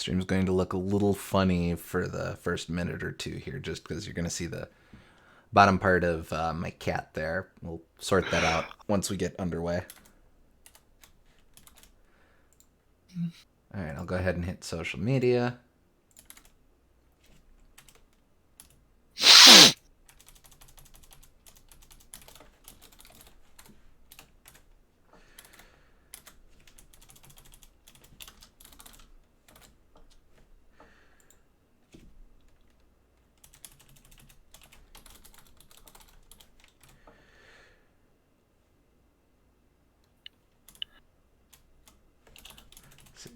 Stream's going to look a little funny for the first minute or two here, just because you're going to see the bottom part of my cat there. We'll sort that out once we get underway. All right, I'll go ahead and hit social media.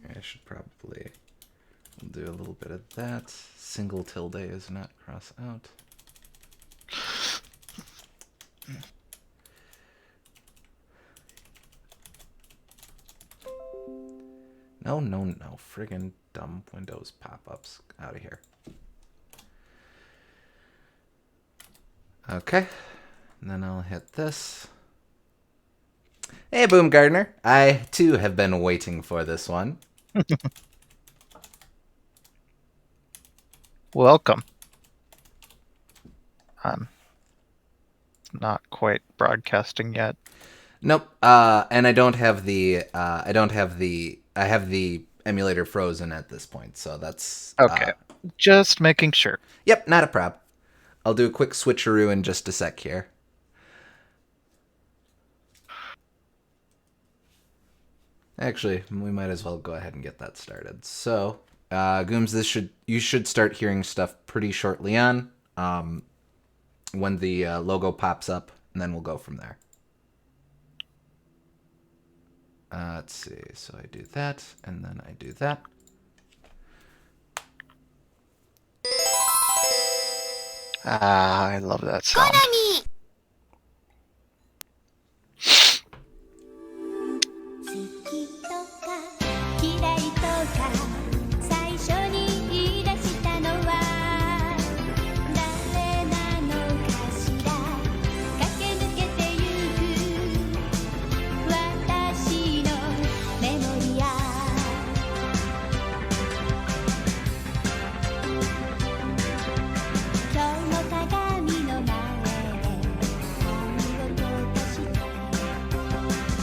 I should probably do a little bit of that. Single tilde is not cross out. No. Friggin' dumb Windows pop-ups. Out of here. Okay. And then I'll hit this. Hey, Boom Gardener. I, too, have been waiting for this one. Welcome. I'm not quite broadcasting yet. Nope. And I have the emulator frozen at this point, so that's... Okay. Just making sure. Yep, not a problem. I'll do a quick switcheroo in just a sec here. Actually, we might as well go ahead and get that started. So, Gooms, you should start hearing stuff pretty shortly on when the logo pops up, and then we'll go from there. Let's see. So I do that, and then I do that. I love that sound. Konami! 今日の鏡の前で髪を閉ざして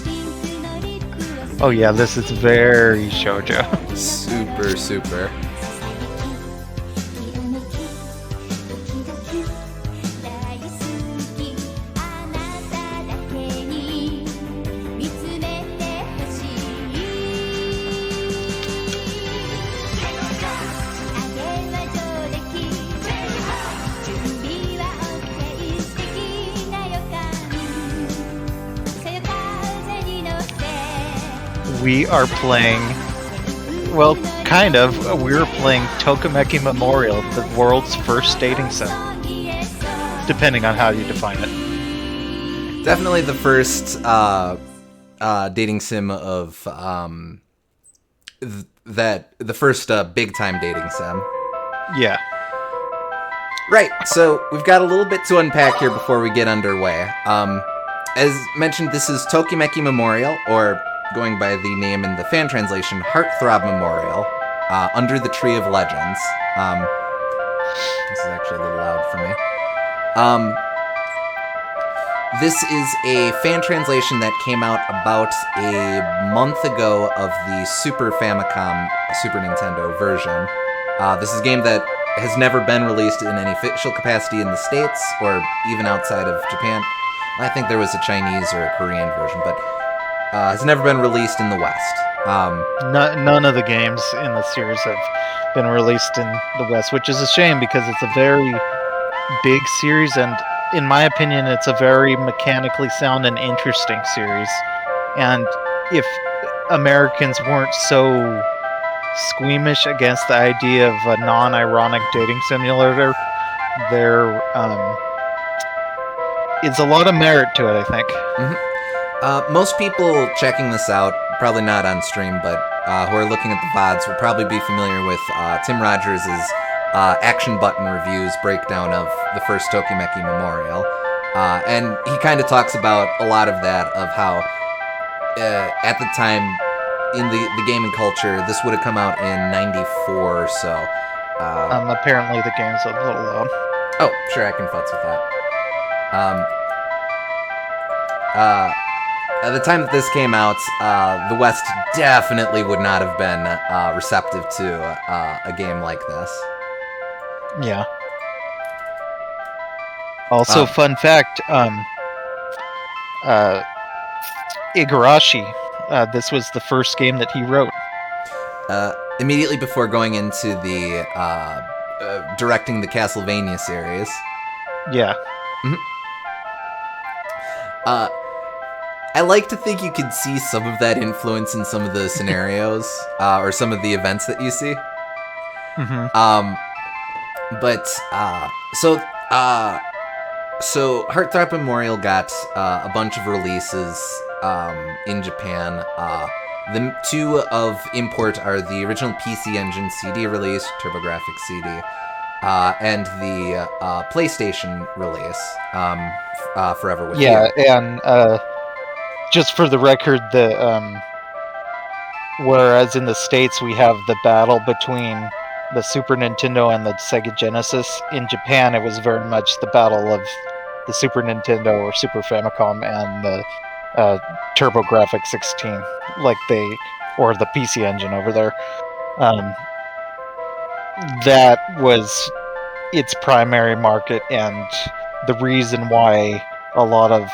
ピンクのリップを Oh yeah, this is very shoujo. Super. きらめきドキドキ大好きあなただけに見つめてほしいあげは上出来準備は OK 素敵な予感そよ風に乗せ We are playing, well, kind of. We were playing Tokimeki Memorial, the world's first dating sim. Depending on how you define it. Definitely the first dating sim of the first big time dating sim. Yeah. Right, so we've got a little bit to unpack here before we get underway. As mentioned, this is Tokimeki Memorial, or going by the name in the fan translation, Heartthrob Memorial, Under the Tree of Legends. This is actually a little loud for me. This is a fan translation that came out about a month ago of the Super Famicom, Super Nintendo version. This is a game that has never been released in any official capacity in the States, or even outside of Japan. I think there was a Chinese or a Korean version, but has never been released in the West. None of the games in the series have been released in the West, which is a shame because it's a very big series, and in my opinion, it's a very mechanically sound and interesting series. And if Americans weren't so squeamish against the idea of a non-ironic dating simulator, there is a lot of merit to it, I think. Mm-hmm. Most people checking this out, probably not on stream, but who are looking at the VODs will probably be familiar with Tim Rogers' action button reviews breakdown of the first Tokimeki Memorial. And he kind of talks about a lot of that, of how at the time in the gaming culture, this would have come out in '94 or so. Apparently the game's a little low. Oh, sure, I can futz with that. At the time that this came out, the West definitely would not have been receptive to a game like this. Yeah. Also, fun fact, Igarashi, this was the first game that he wrote. Immediately before going into the directing the Castlevania series. Yeah. I like to think you could see some of that influence in some of the scenarios or some of the events that you see. So Heartthrob Memorial got a bunch of releases in Japan. The two of import are the original PC Engine CD release, TurboGrafx CD, and the PlayStation release, Forever With You. Yeah, and just for the record, whereas in the States we have the battle between the Super Nintendo and the Sega Genesis, in Japan it was very much the battle of the Super Nintendo or Super Famicom and the TurboGrafx 16, or the PC Engine over there. That was its primary market, and the reason why a lot of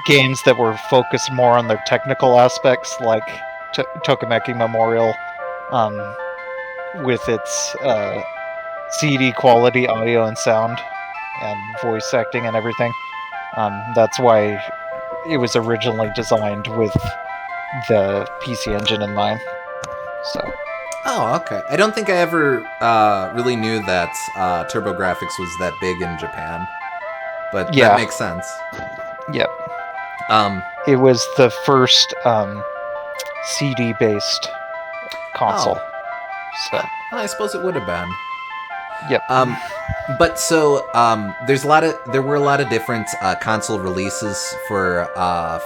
games that were focused more on their technical aspects, like Tokimeki Memorial, with its CD quality audio and sound and voice acting and everything. That's why it was originally designed with the PC Engine in mind. So. Oh, okay. I don't think I ever really knew that TurboGrafx was that big in Japan, but Yeah. that makes sense. Yep. It was the first CD-based console. So. I suppose it would have been. Yep. But so there were a lot of different console releases for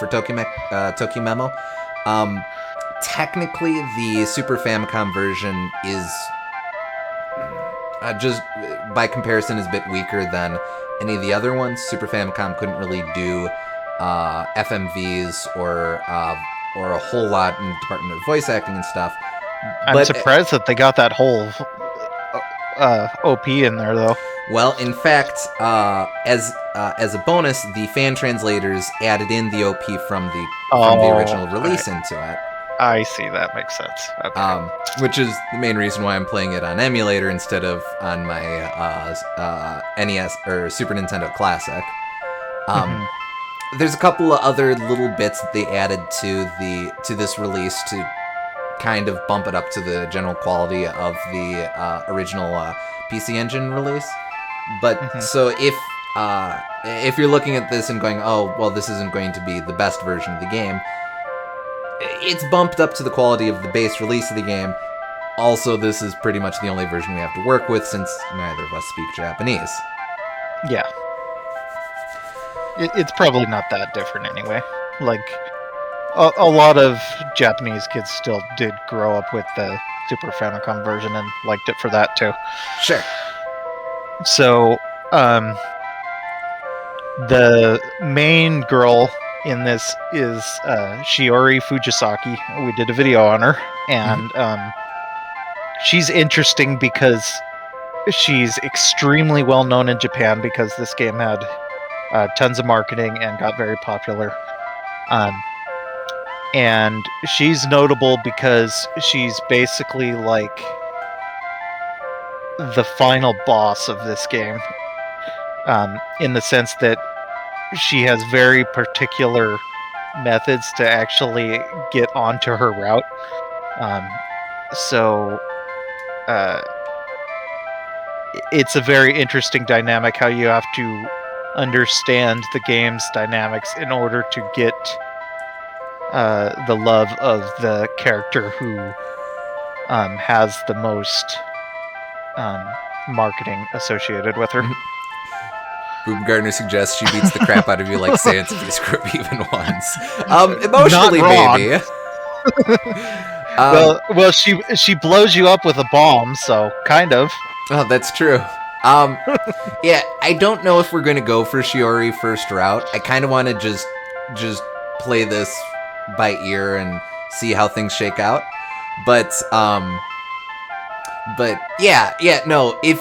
Tokimemo. Technically, the Super Famicom version is just by comparison is a bit weaker than any of the other ones. Super Famicom couldn't really do FMVs or a whole lot in the department of voice acting and stuff. I'm surprised that they got that whole OP in there, though. Well, in fact, as a bonus, the fan translators added in the OP from the original release into it. I see, that makes sense. Okay. Which is the main reason why I'm playing it on emulator instead of on my NES or Super Nintendo Classic. There's a couple of other little bits that they added to this release to kind of bump it up to the general quality of the original PC Engine release. But so if you're looking at this and going, oh, well, this isn't going to be the best version of the game, it's bumped up to the quality of the base release of the game. Also, this is pretty much the only version we have to work with since neither of us speak Japanese. Yeah. It's probably not that different anyway. Like, a lot of Japanese kids still did grow up with the Super Famicom version and liked it for that too. Sure. So, the main girl in this is Shiori Fujisaki. We did a video on her, and she's interesting because she's extremely well known in Japan because this game had tons of marketing and got very popular. And she's notable because she's basically like the final boss of this game, in the sense that she has very particular methods to actually get onto her route. It's a very interesting dynamic how you have to understand the game's dynamics in order to get the love of the character who has the most marketing associated with her. Boom Gardner suggests she beats the crap out of you like Sans if you screw up even once. Emotionally, maybe. Well, she blows you up with a bomb, so kind of. Oh, that's true. Yeah, I don't know if we're going to go for Shiori first route. I kind of want to just play this by ear and see how things shake out. But yeah, no. If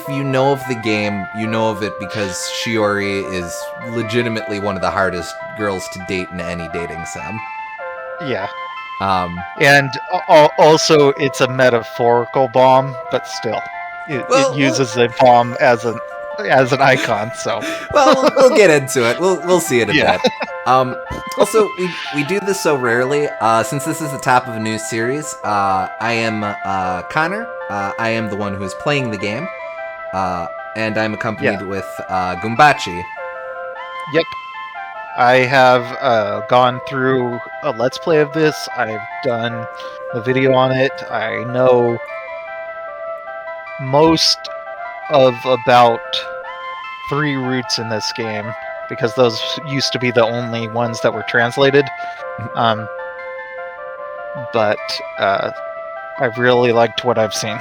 you know of the game, you know of it because Shiori is legitimately one of the hardest girls to date in any dating sim. Yeah. And also, it's a metaphorical bomb, but still, it uses a bomb as an icon. So, well, we'll get into it. We'll see it a bit. Also, we do this so rarely. Since this is the top of a new series, I am Connor. I am the one who is playing the game, and I'm accompanied with Gumbachi. Yep. I have gone through a Let's Play of this. I've done a video on it. I know most of about 3 routes in this game, because those used to be the only ones that were translated. But I've really liked what I've seen.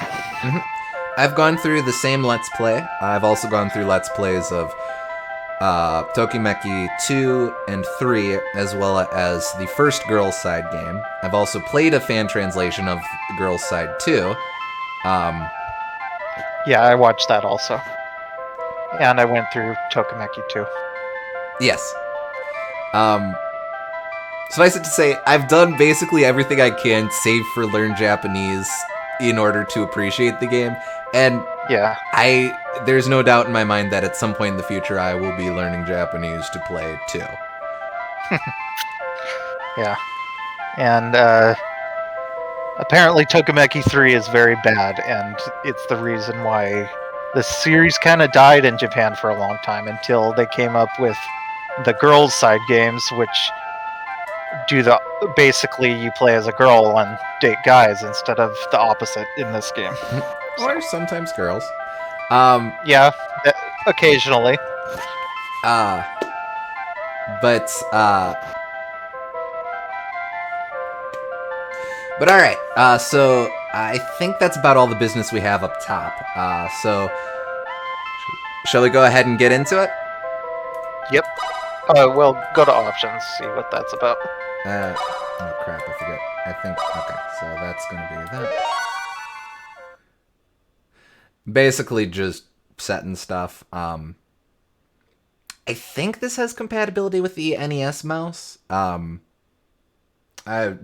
I've gone through the same Let's Play. I've also gone through Let's Plays of Tokimeki 2 and 3, as well as the first Girls' Side game. I've also played a fan translation of Girls' Side 2. Yeah, I watched that also. And I went through Tokimeki 2. Yes. Suffice it to say, I've done basically everything I can, save for learn Japanese, in order to appreciate the game. And yeah, there's no doubt in my mind that at some point in the future I will be learning Japanese to play too. Yeah. And apparently Tokimeki 3 is very bad, and it's the reason why the series kind of died in Japan for a long time, until they came up with the Girls' Side games, which basically you play as a girl and date guys instead of the opposite in this game. Or sometimes girls. Yeah, occasionally. But alright, so I think that's about all the business we have up top. So shall we go ahead and get into it? Yep. Well, go to options, see what that's about. Oh crap, I forget. I think, okay, so that's gonna be that. Basically just setting stuff. I think this has compatibility with the NES mouse. I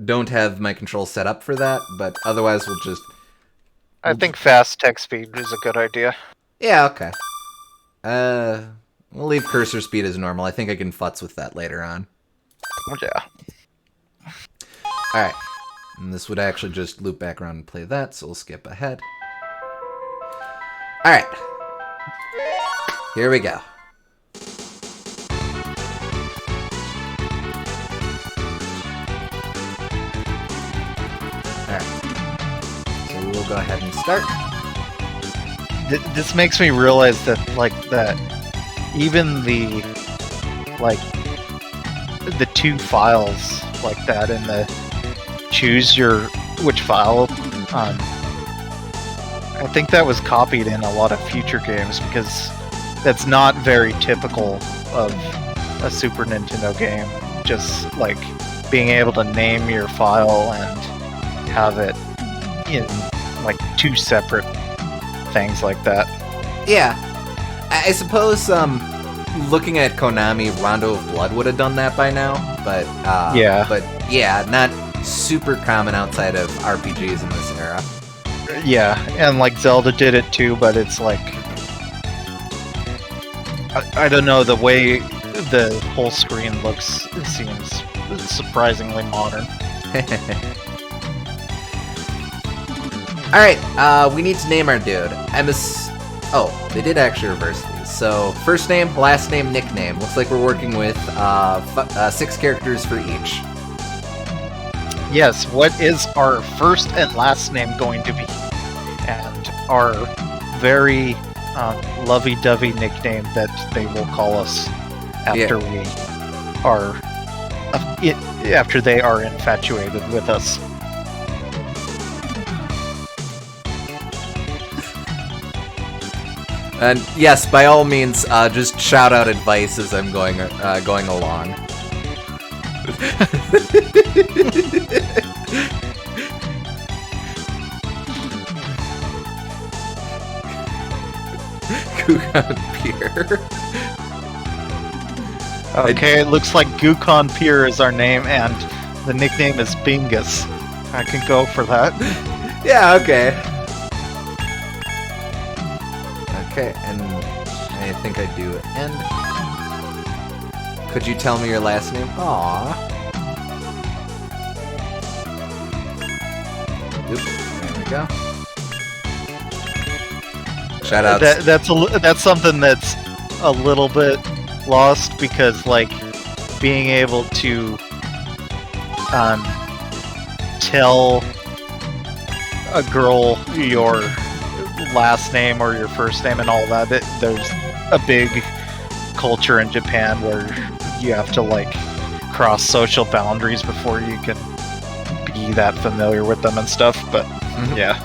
don't have my controls set up for that, but otherwise I think fast text speed is a good idea. Yeah, okay. We'll leave cursor speed as normal. I think I can futz with that later on. Yeah. Alright. And this would actually just loop back around and play that, so we'll skip ahead. Alright. Here we go. Alright. So we'll go ahead and start. This makes me realize that, even the 2 files like that in the choose which file, I think that was copied in a lot of future games, because that's not very typical of a Super Nintendo game. Just being able to name your file and have it in 2 separate things like that. Yeah. I suppose looking at Konami, Rondo of Blood would have done that by now, but yeah, not super common outside of RPGs in this era. Yeah, and Zelda did it too, but it's I don't know, the way the whole screen looks, it seems surprisingly modern. Alright, we need to name our dude. Oh, they did actually reverse these. So, first name, last name, nickname. Looks like we're working with 6 characters for each. Yes, what is our first and last name going to be? And our very lovey-dovey nickname that they will call us after we are after they are infatuated with us. And yes, by all means, just shout out advice as I'm going along. Gukon Pier. Okay, it looks like Gukon Pier is our name, and the nickname is Bingus. I can go for that. Yeah, okay. Okay, and I think I do. And could you tell me your last name? Aww. Oop, there we go. Shout out. That's something that's a little bit lost, because like being able to tell a girl your last name or your first name and all that, there's a big culture in Japan where you have to like cross social boundaries before you can be that familiar with them and stuff. But yeah,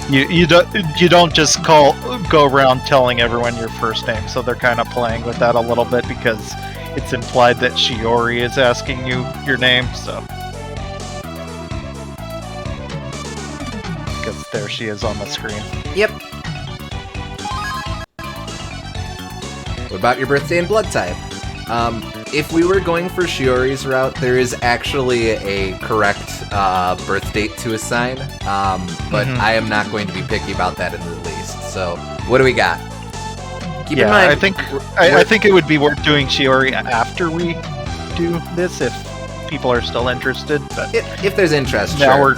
you don't just go around telling everyone your first name, so they're kind of playing with that a little bit, because it's implied that Shiori is asking you your name, so. Because there she is on the screen. Yep. What about your birthday and blood type? If we were going for Shiori's route, there is actually a correct birth date to assign, but I am not going to be picky about that in the least. So, what do we got? Keep in mind, I think it would be worth doing Shiori after we do this, if people are still interested. But if there's interest, now sure.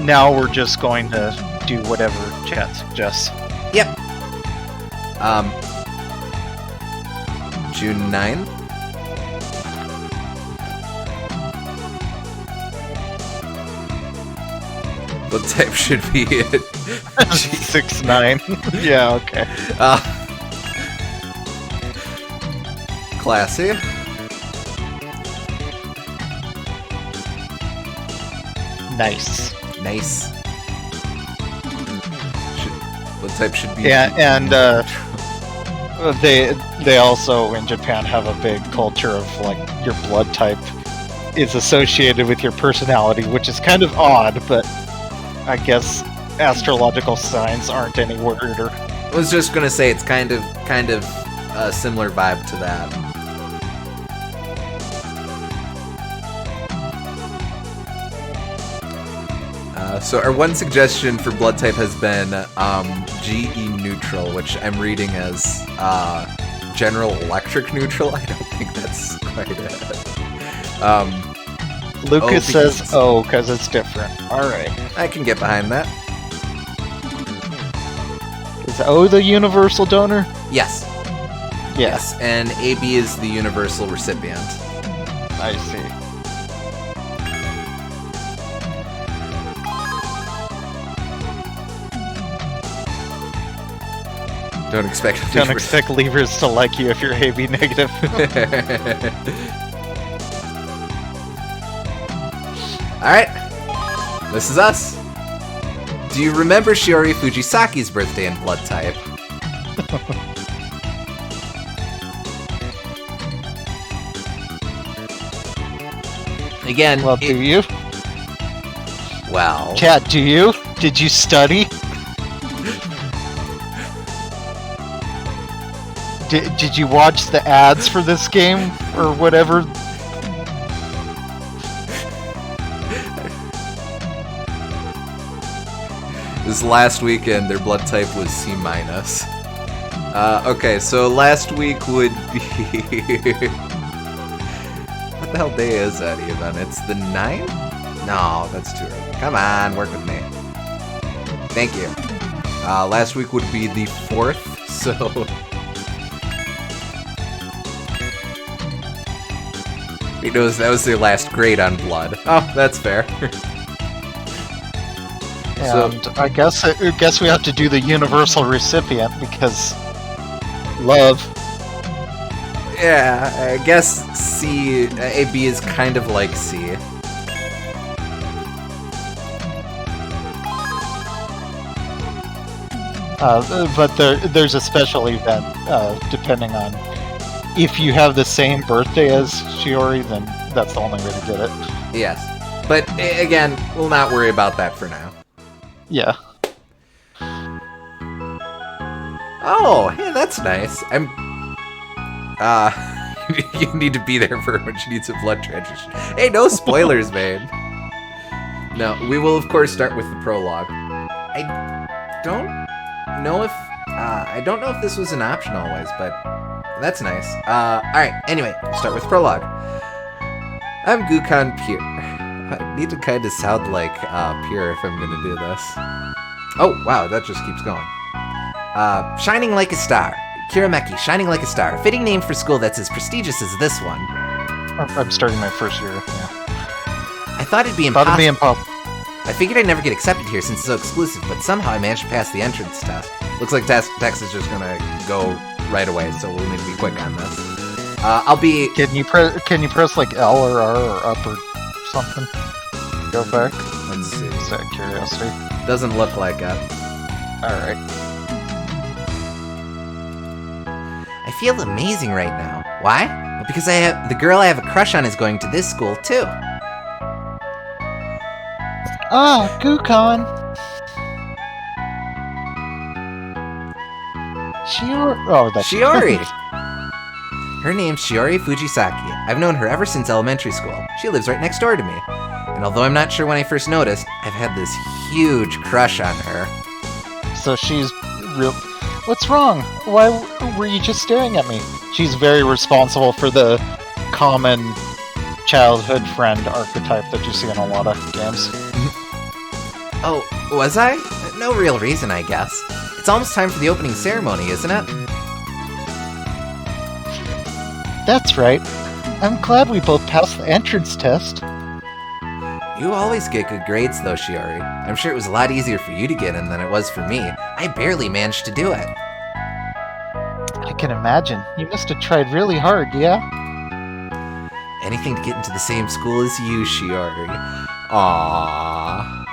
Now we're just going to do whatever chat suggests. Yep. June 9th. Blood type should be it. 6'9". Yeah, okay. Classy. Nice. Blood type should be. Yeah, and they also in Japan have a big culture of like your blood type is associated with your personality, which is kind of odd, but I guess astrological signs aren't any weirder. I was just gonna say it's kind of a similar vibe to that. So our one suggestion for blood type has been GE neutral, which I'm reading as general electric neutral. I don't think that's quite it. Lucas says O because it's different. Alright. I can get behind that. Is O the universal donor? Yes. Yes, and AB is the universal recipient. I see. Don't expect Leavers to like you if you're AB negative. Alright. This is us. Do you remember Shiori Fujisaki's birthday and blood type? Again, well, do you? Well... Chat, do you? Did you study? Did you watch the ads for this game? Or whatever? This last weekend, their blood type was C-. Okay, so last week would be... What the hell day is that even? It's the 9th? No, that's too early. Come on, work with me. Thank you. Last week would be the 4th, so... He knows that was their last grade on blood. Oh, that's fair. And so, I guess we have to do the universal recipient because love. Yeah, I guess AB is kind of like C. But there's a special event depending on if you have the same birthday as Shiori, then that's the only way to get it. Yes. But again, we'll not worry about that for now. Yeah. Oh, hey, that's nice. You need to be there for when she needs a blood transfusion. Hey, no spoilers, man. No, we will of course start with the prologue. I don't know if this was an option always, but that's nice. Alright, anyway, start with prologue. I'm Gukon Pure. I need to kind of sound like Pure if I'm gonna do this. Oh, wow, that just keeps going. Shining like a star. Kirameki, shining like a star. Fitting name for school that's as prestigious as this one. I'm starting my first year, yeah. I thought it'd be impossible. I figured I'd never get accepted here since it's so exclusive, but somehow I managed to pass the entrance test. Looks like Tex is just gonna go right away, so we'll need to be quick on this. I'll be... Can you press like L or R or up or something? Go back? Let's see. Just out of curiosity. Doesn't look like it. Alright. I feel amazing right now. Why? Well, because the girl I have a crush on is going to this school, too. Ah, Gukon! Shiori... Oh, that's... Shiori! Her name's Shiori Fujisaki. I've known her ever since elementary school. She lives right next door to me. And although I'm not sure when I first noticed, I've had this huge crush on her. So she's real... What's wrong? Why were you just staring at me? She's very responsible for the common childhood friend archetype that you see in a lot of games. Oh, was I? No real reason, I guess. It's almost time for the opening ceremony, isn't it? That's right. I'm glad we both passed the entrance test. You always get good grades, though, Shiori. I'm sure it was a lot easier for you to get in than it was for me. I barely managed to do it. I can imagine. You must have tried really hard, yeah? Anything to get into the same school as you, Shiori. Aww.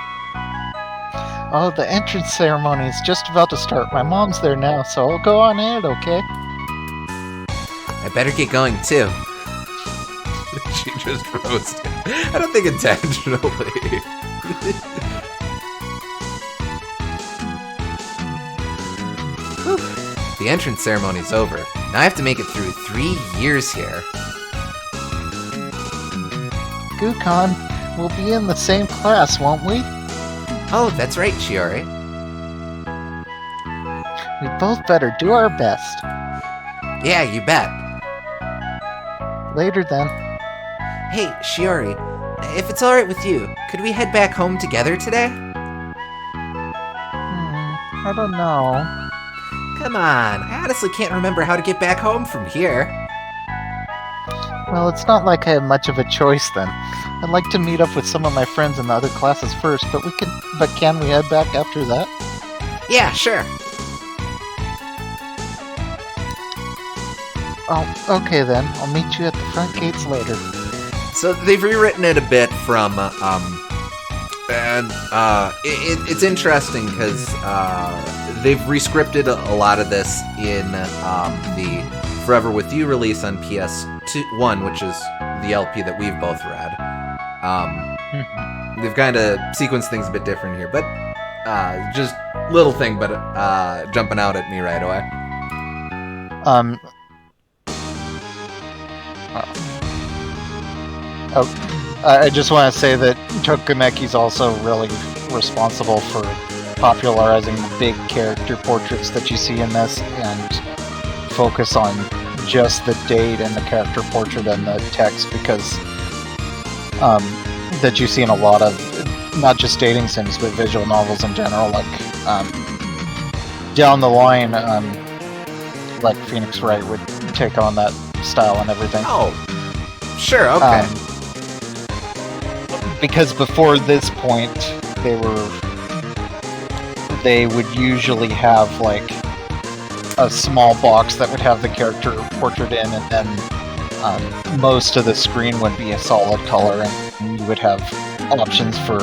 Oh, the entrance ceremony is just about to start. My mom's there now, so I'll go on in, okay? I better get going, too. She just roasted. I don't think intentionally. The entrance ceremony's over. Now I have to make it through 3 years here. Gukon, we'll be in the same class, won't we? Oh, that's right, Shiori. We both better do our best. Yeah, you bet. Later then. Hey, Shiori, if it's alright with you, could we head back home together today? I don't know. Come on, I honestly can't remember how to get back home from here. Well, it's not like I have much of a choice then. I'd like to meet up with some of my friends in the other classes first, but can we head back after that? Yeah, sure. Oh, okay then. I'll meet you at the front gates later. So they've rewritten it a bit from, it's interesting because they've rescripted a lot of this in the Forever With You release on PS1, which is the LP that we've both read. They've kind of sequenced things a bit different here, but just little thing, but jumping out at me right away. I just want to say that Tokimeki's also really responsible for popularizing the big character portraits that you see in this, and focus on just the date and the character portrait and the text, because that you see in a lot of not just dating sims but visual novels in general, like down the line, like Phoenix Wright would take on that style and everything. Oh, sure, okay. Because before this point, they would usually have like a small box that would have the character portrait in, and then most of the screen would be a solid color, and you would have options for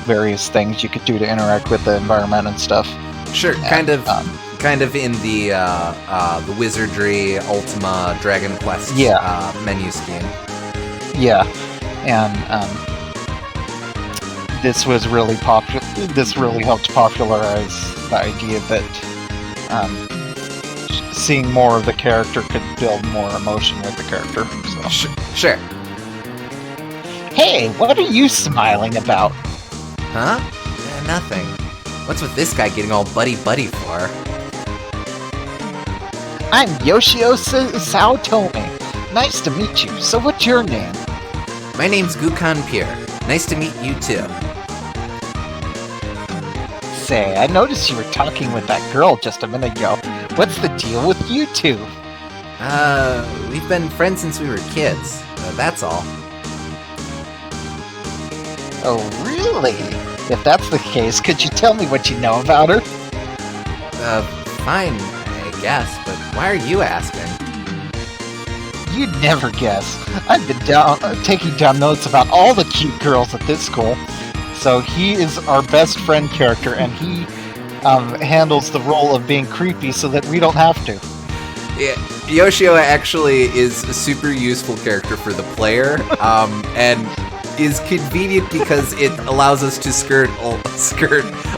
various things you could do to interact with the environment and stuff. Sure, kind of in the Wizardry, Ultima, Dragon Quest menu scheme. Yeah, and this was really popular. This really helped popularize the idea that seeing more of the character could build more emotion with the character. So. Sure. Hey, what are you smiling about? Huh? Nothing. What's with this guy getting all buddy-buddy for? I'm Yoshio Saotome. Nice to meet you. So what's your name? My name's Gukan Pier. Nice to meet you too. Say, I noticed you were talking with that girl just a minute ago. What's the deal with you two? We've been friends since we were kids. That's all. Oh, really? If that's the case, could you tell me what you know about her? Fine, I guess, but why are you asking? You'd never guess. I've been taking down notes about all the cute girls at this school. So he is our best friend character, and he handles the role of being creepy so that we don't have to. Yeah, Yoshio actually is a super useful character for the player, and is convenient because it allows us to skirt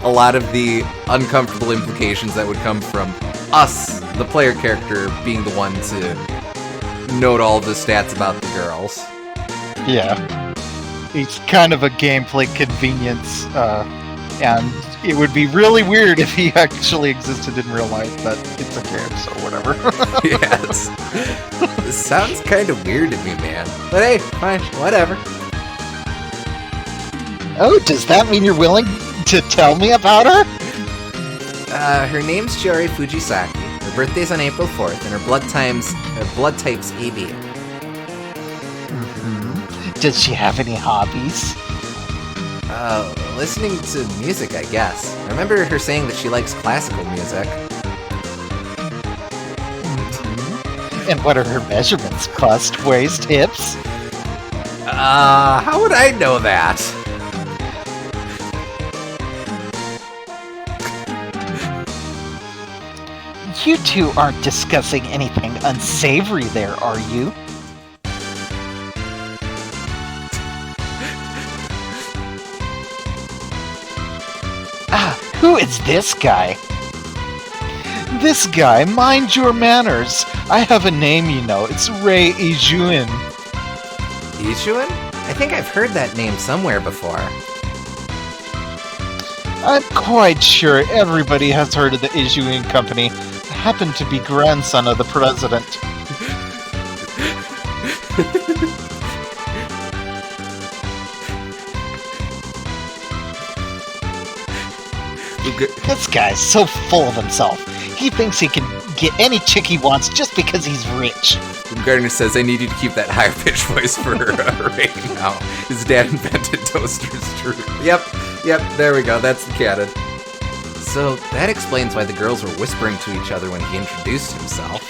a lot of the uncomfortable implications that would come from us, the player character, being the one to note all the stats about the girls. Yeah. It's kind of a gameplay convenience, and it would be really weird if he actually existed in real life, but it's a game, so whatever. Yes. This sounds kind of weird to me, man. But hey, fine, whatever. Oh, does that mean you're willing to tell me about her? Her name's Chiori Fujisaki. Her birthday's on April 4th, and her blood type's AB. Mm-hmm. Does she have any hobbies? Listening to music, I guess. I remember her saying that she likes classical music. Mm-hmm. And what are her measurements? Bust, waist, hips? How would I know that? You two aren't discussing anything unsavory there, are you? Who is this guy? This guy, mind your manners. I have a name, you know. It's Rei Ijuin. Ijuin? I think I've heard that name somewhere before. I'm quite sure everybody has heard of the Ijuin Company. I happen to be grandson of the president. This guy's so full of himself. He thinks he can get any chick he wants just because he's rich. Gardner says, I need you to keep that higher-pitched voice for right now. His dad invented toasters, true. Yep, there we go, that's the canon. So, that explains why the girls were whispering to each other when he introduced himself.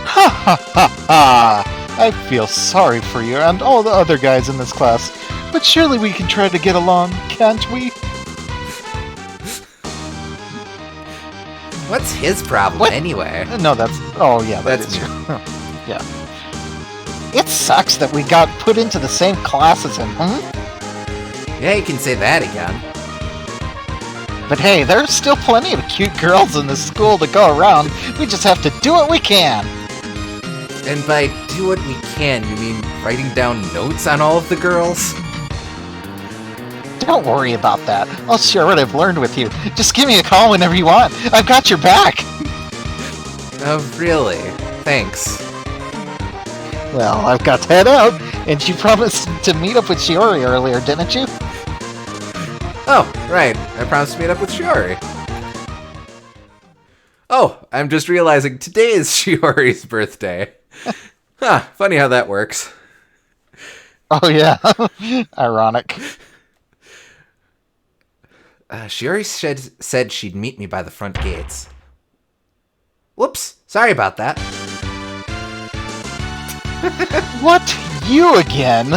Ha ha ha ha! I feel sorry for you and all the other guys in this class, but surely we can try to get along, can't we? What's his problem anyway? No, that's... Oh, yeah, that's true. Yeah. It sucks that we got put into the same class as him, Yeah, you can say that again. But hey, there's still plenty of cute girls in this school to go around. We just have to do what we can. And by do what we can, you mean writing down notes on all of the girls? Don't worry about that. I'll share what I've learned with you. Just give me a call whenever you want. I've got your back. Oh, really? Thanks. Well, I've got to head out, and you promised to meet up with Shiori earlier, didn't you? Oh, right. I promised to meet up with Shiori. Oh, I'm just realizing today is Shiori's birthday. Huh, funny how that works. Oh, yeah. Ironic. Shiori said she'd meet me by the front gates. Whoops, sorry about that. What? You again?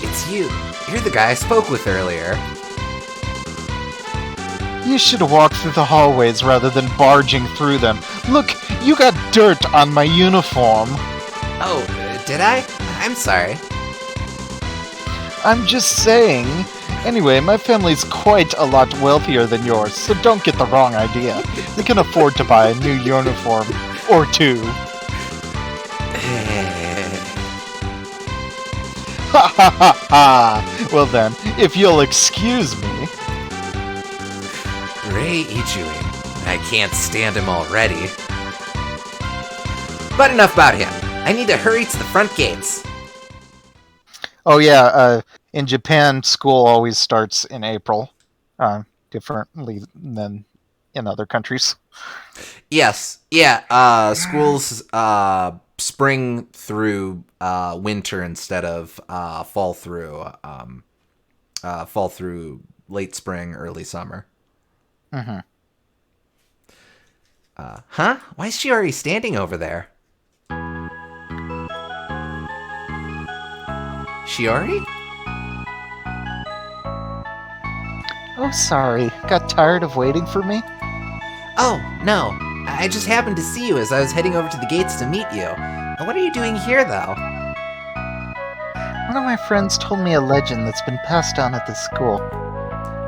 It's you. You're the guy I spoke with earlier. You should walk through the hallways rather than barging through them. Look, you got dirt on my uniform. Oh, did I? I'm sorry. I'm just saying. Anyway, my family's quite a lot wealthier than yours, so don't get the wrong idea. We can afford to buy a new uniform. Or two. Ha ha ha ha! Well then, if you'll excuse me... Ray Ijuin. I can't stand him already. But enough about him. I need to hurry to the front gates. Oh yeah, in Japan, school always starts in April, differently than in other countries. Yes, yeah. Schools spring through winter instead of fall through late spring, early summer. Mm-hmm. Huh? Why is she already standing over there? Shiori? Oh, sorry. Got tired of waiting for me? Oh, no. I just happened to see you as I was heading over to the gates to meet you. What are you doing here, though? One of my friends told me a legend that's been passed down at this school.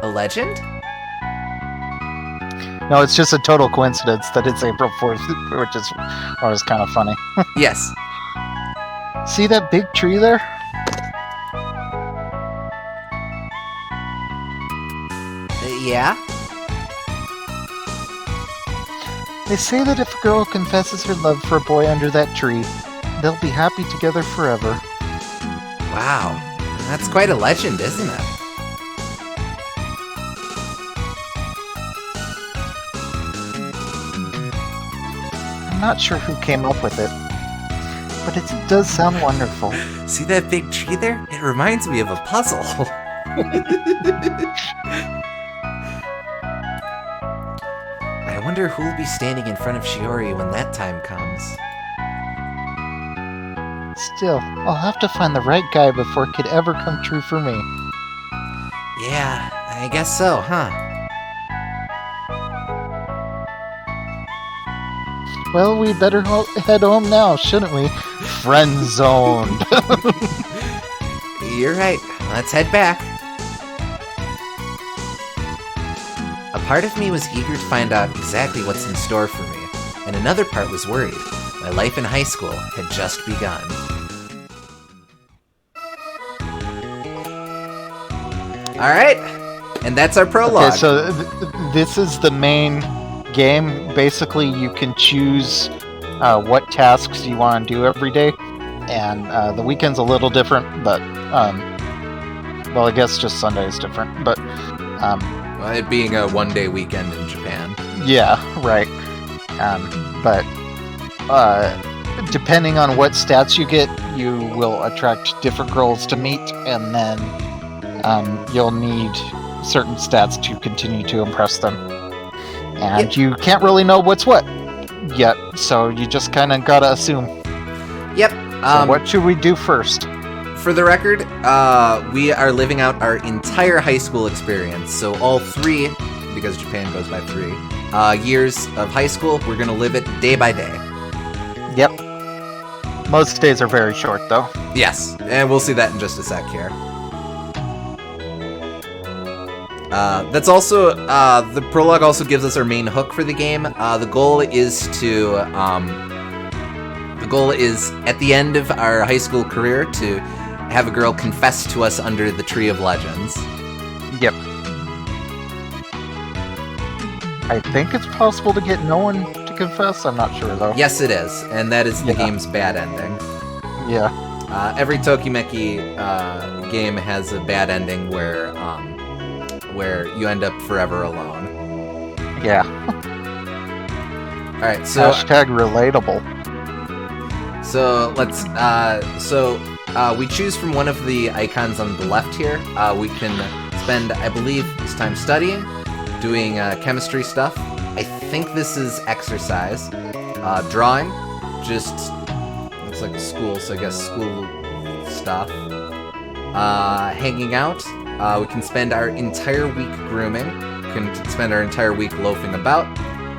A legend? No, it's just a total coincidence that it's April 4th, which is always kind of funny. Yes. See that big tree there? Yeah? They say that if a girl confesses her love for a boy under that tree, they'll be happy together forever. Wow. That's quite a legend, isn't it? I'm not sure who came up with it, but it does sound wonderful. See that big tree there? It reminds me of a puzzle. I wonder who'll be standing in front of Shiori when that time comes. Still, I'll have to find the right guy before it could ever come true for me. Yeah, I guess so, huh? Well, we better head home now, shouldn't we? Friend-zoned. You're right. Let's head back. A part of me was eager to find out exactly what's in store for me, and another part was worried. My life in high school had just begun. Alright, and that's our prologue. Okay, so this is the main game. Basically, you can choose what tasks you want to do every day, and the weekend's a little different, but, well, I guess just Sunday is different, but, Well, it being a one-day weekend in Japan. yeah, right. But depending on what stats you get, you will attract different girls to meet, and then you'll need certain stats to continue to impress them. And you can't really know what's what yet, so you just kind of gotta assume. Yep. So what should we do first? For the record, we are living out our entire high school experience. So all 3, because Japan goes by 3, years of high school, we're going to live it day by day. Yep. Most days are very short, though. Yes, and we'll see that in just a sec here. That's also, the prologue also gives us our main hook for the game. The goal is at the end of our high school career to have a girl confess to us under the Tree of Legends. Yep. I think it's possible to get no one to confess. I'm not sure, though. Yes, it is, and that is the game's bad ending. Yeah. Every Tokimeki game has a bad ending where you end up forever alone. Yeah. All right, so Hashtag relatable. So let's we choose from one of the icons on the left here. We can spend, I believe, this time studying, doing chemistry stuff, I think this is exercise. Drawing, just looks like a school, so I guess school stuff. Hanging out. We can spend our entire week grooming. We can spend our entire week loafing about.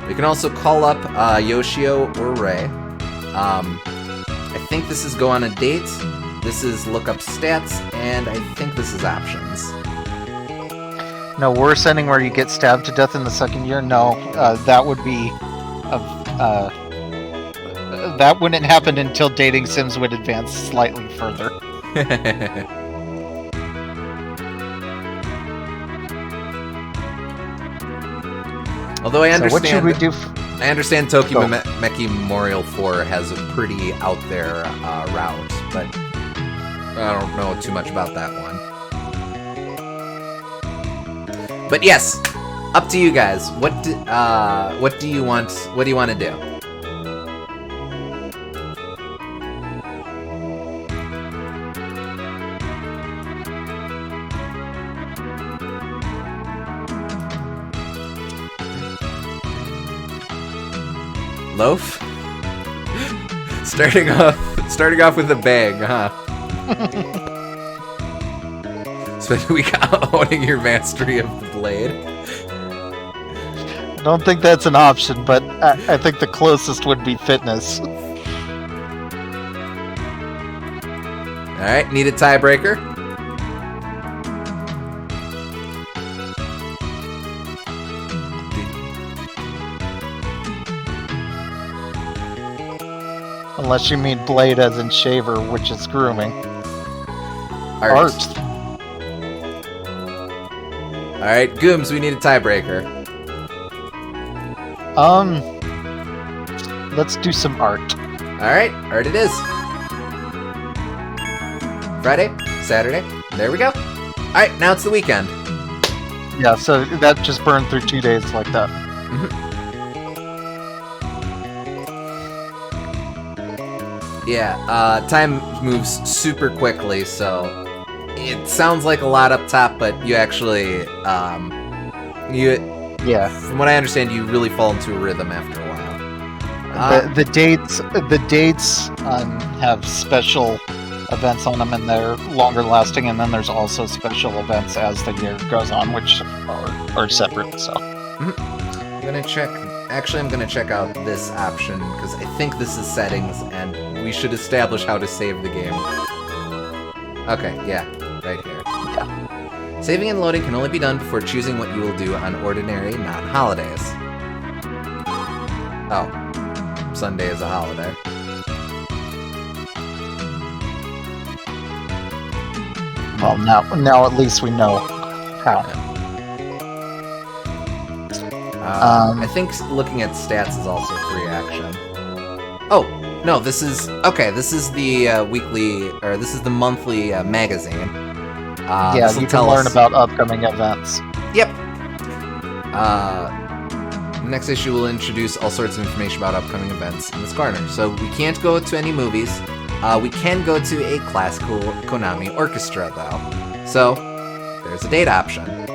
We can also call up Yoshio or Ray. I think this is go on a date. This is look up stats, and I think this is options. No, worse ending where you get stabbed to death in the second year. No, that would be that wouldn't happen until dating sims would advance slightly further. Although I understand, what should we do? I understand Tokimeki Memorial 4 has a pretty out there route, but I don't know too much about that one. But yes, up to you guys. What do you want? What do you want to do? Loaf? Starting off with a bang, huh? Spend a week owning your mastery of the blade. I don't think that's an option, but I think the closest would be fitness. Alright, need a tiebreaker? Unless you mean blade as in shaver, which is grooming. Art. Alright, Gooms, we need a tiebreaker. Let's do some art. Alright, art it is. Friday, Saturday, there we go. Alright, now it's the weekend. Yeah, so that just burned through 2 days like that. Yeah, time moves super quickly, so it sounds like a lot up top, but you actually, from what I understand, you really fall into a rhythm after a while. The dates have special events on them, and they're longer lasting, and then there's also special events as the year goes on, which are separate. So I'm gonna check. Actually, I'm gonna check out this option because I think this is settings, and we should establish how to save the game. Okay, yeah, right here. yeah. Saving and loading can only be done before choosing what you will do on ordinary, not holidays. Oh, Sunday is a holiday. Well, now at least we know how. I think looking at stats is also free action. Oh, no, this is the weekly, or this is the monthly magazine. Yeah, you can learn about upcoming events. Yep. Next issue will introduce all sorts of information about upcoming events in this corner. So we can't go to any movies. We can go to a classical Konami orchestra, though. So there's a date option.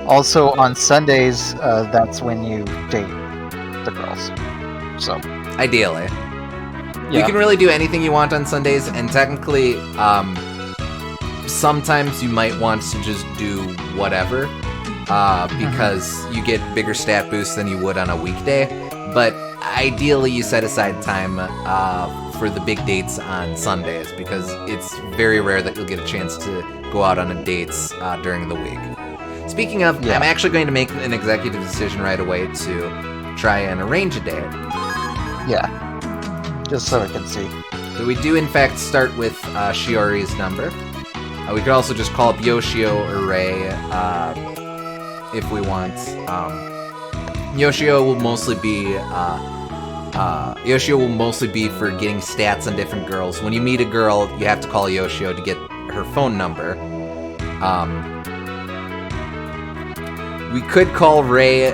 Also on Sundays, that's when you date the girls. So ideally, yeah. you can really do anything you want on Sundays, and technically, sometimes you might want to just do whatever, because you get bigger stat boosts than you would on a weekday. But ideally, you set aside time for the big dates on Sundays, because it's very rare that you'll get a chance to go out on a dates during the week. Speaking of, I'm actually going to make an executive decision right away to try and arrange a date. Yeah, just so I can see. So we do in fact start with Shiori's number. We could also just call up Yoshio or Ray if we want. Yoshio will mostly be for getting stats on different girls. When you meet a girl, you have to call Yoshio to get her phone number. We could call Ray.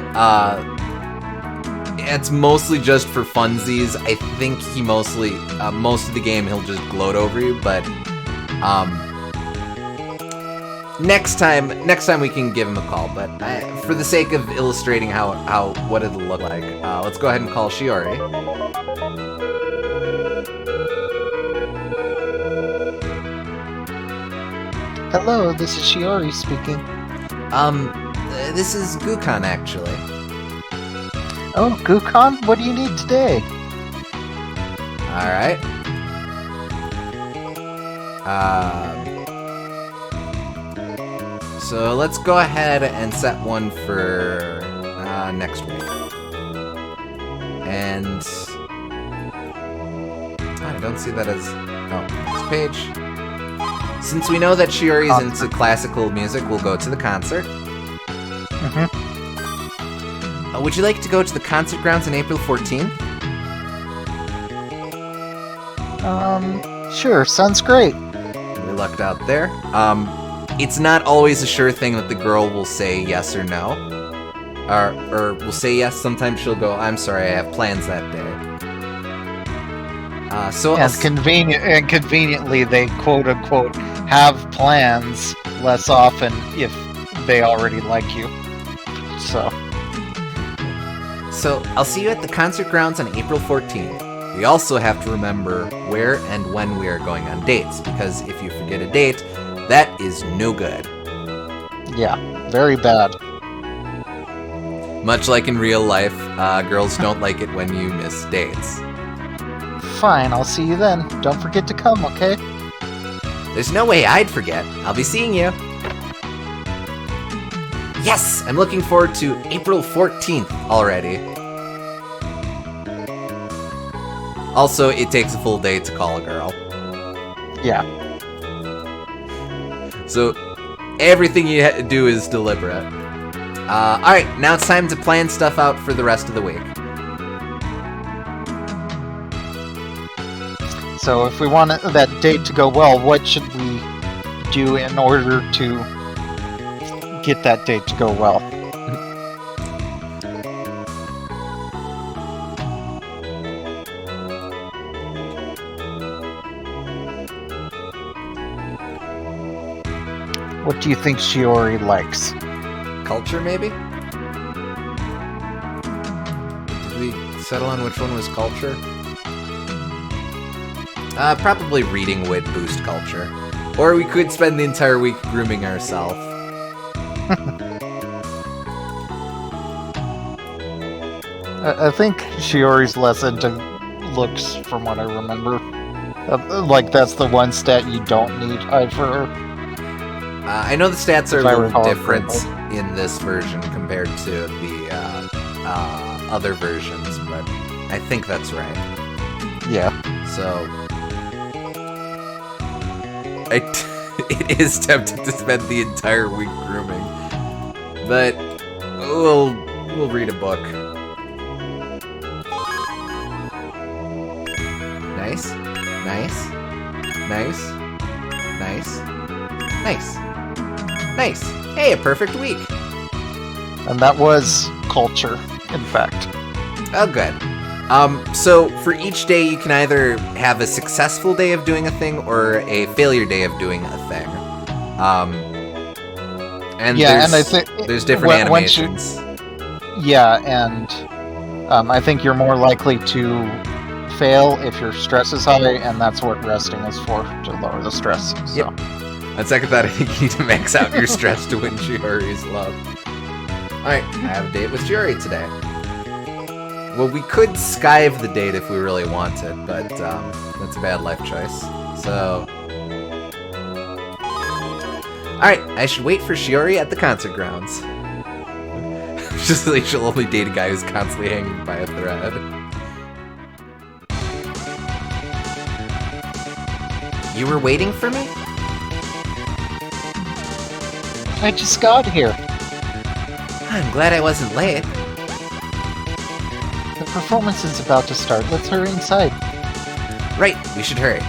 It's mostly just for funsies. I think he mostly, most of the game, he'll just gloat over you. But next time we can give him a call. But for the sake of illustrating how what it'll look like, let's go ahead and call Shiori. Hello, this is Shiori speaking. This is Gukon, actually. Oh, Gukon, what do you need today? Alright. So let's go ahead and set one for next week. And I don't see that as next page. Since we know that Shiori's into classical music, we'll go to the concert. Would you like to go to the concert grounds on April 14th? Sure, sounds great. We lucked out there. It's not always a sure thing that the girl will say yes or no. Or will say yes, sometimes she'll go, I'm sorry, I have plans that day. Conveniently, they quote-unquote have plans less often if they already like you. So I'll see you at the concert grounds on April 14th. We also have to remember where and when we are going on dates, because if you forget a date, that is no good. yeah, very bad. Much like in real life, girls don't like it when you miss dates. Fine, I'll see you then. Don't forget to come, okay? There's no way I'd forget. I'll be seeing you. Yes! I'm looking forward to April 14th already. Also, it takes a full day to call a girl. Yeah. So, everything you do is deliberate. Alright, now it's time to plan stuff out for the rest of the week. So if we want that date to go well, what should we do in order to get that date to go well? What do you think Shiori likes? Culture, maybe? Did we settle on which one was culture? Probably reading would boost culture. Or we could spend the entire week grooming ourselves. I think Shiori's less into looks, from what I remember. Like, that's the one stat you don't need for her. I know the stats are If a I little recall different correctly. in this version compared to the other versions, but I think that's right. Yeah. So, it is tempting to spend the entire week grooming, but we'll read a book. Nice, nice, nice, nice, nice, nice. Hey, a perfect week. And that was culture, in fact. Oh, good. So for each day, you can either have a successful day of doing a thing or a failure day of doing a thing. And Yeah, there's, and I think there's different once you- animations. Yeah, and I think you're more likely to fail if your stress is high, and that's what resting is for, to lower the stress. So. Yep. On second thought, I think you need to max out your stress to win Shiori's love. Alright, I have a date with Shiori today. Well, we could skive the date if we really wanted, but that's a bad life choice. So... Alright, I should wait for Shiori at the concert grounds. Just like she'll only date a guy who's constantly hanging by a thread. You were waiting for me? I just got here. I'm glad I wasn't late. The performance is about to start. Let's hurry inside. Right, we should hurry.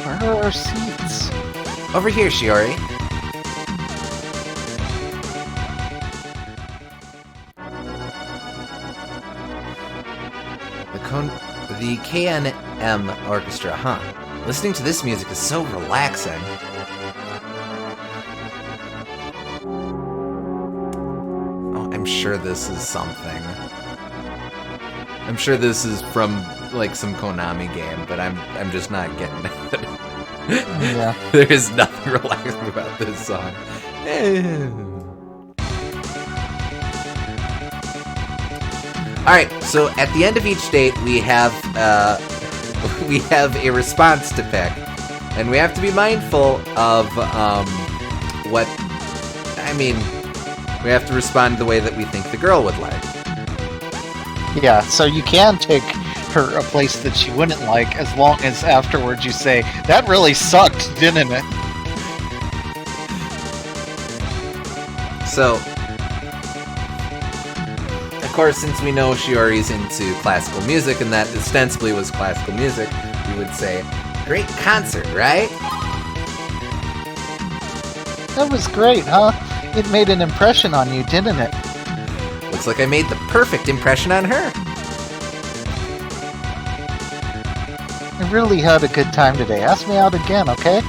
Where are our seats? Over here, Shiori. The The KNM Orchestra, huh? Listening to this music is so relaxing. Oh, I'm sure this is something. I'm sure this is from, like, some Konami game, but I'm just not getting it. Yeah. There is nothing relaxing about this song. Alright, so at the end of each date, we have a response to pick. And we have to be mindful of, we have to respond the way that we think the girl would like. Yeah, so you can take her a place that she wouldn't like, as long as afterwards you say, that really sucked, didn't it? So, of course, since we know Shiori's into classical music, and that ostensibly was classical music, we would say, great concert, right? That was great, huh? It made an impression on you, didn't it? Looks like I made the perfect impression on her. I really had a good time today. Ask me out again, okay?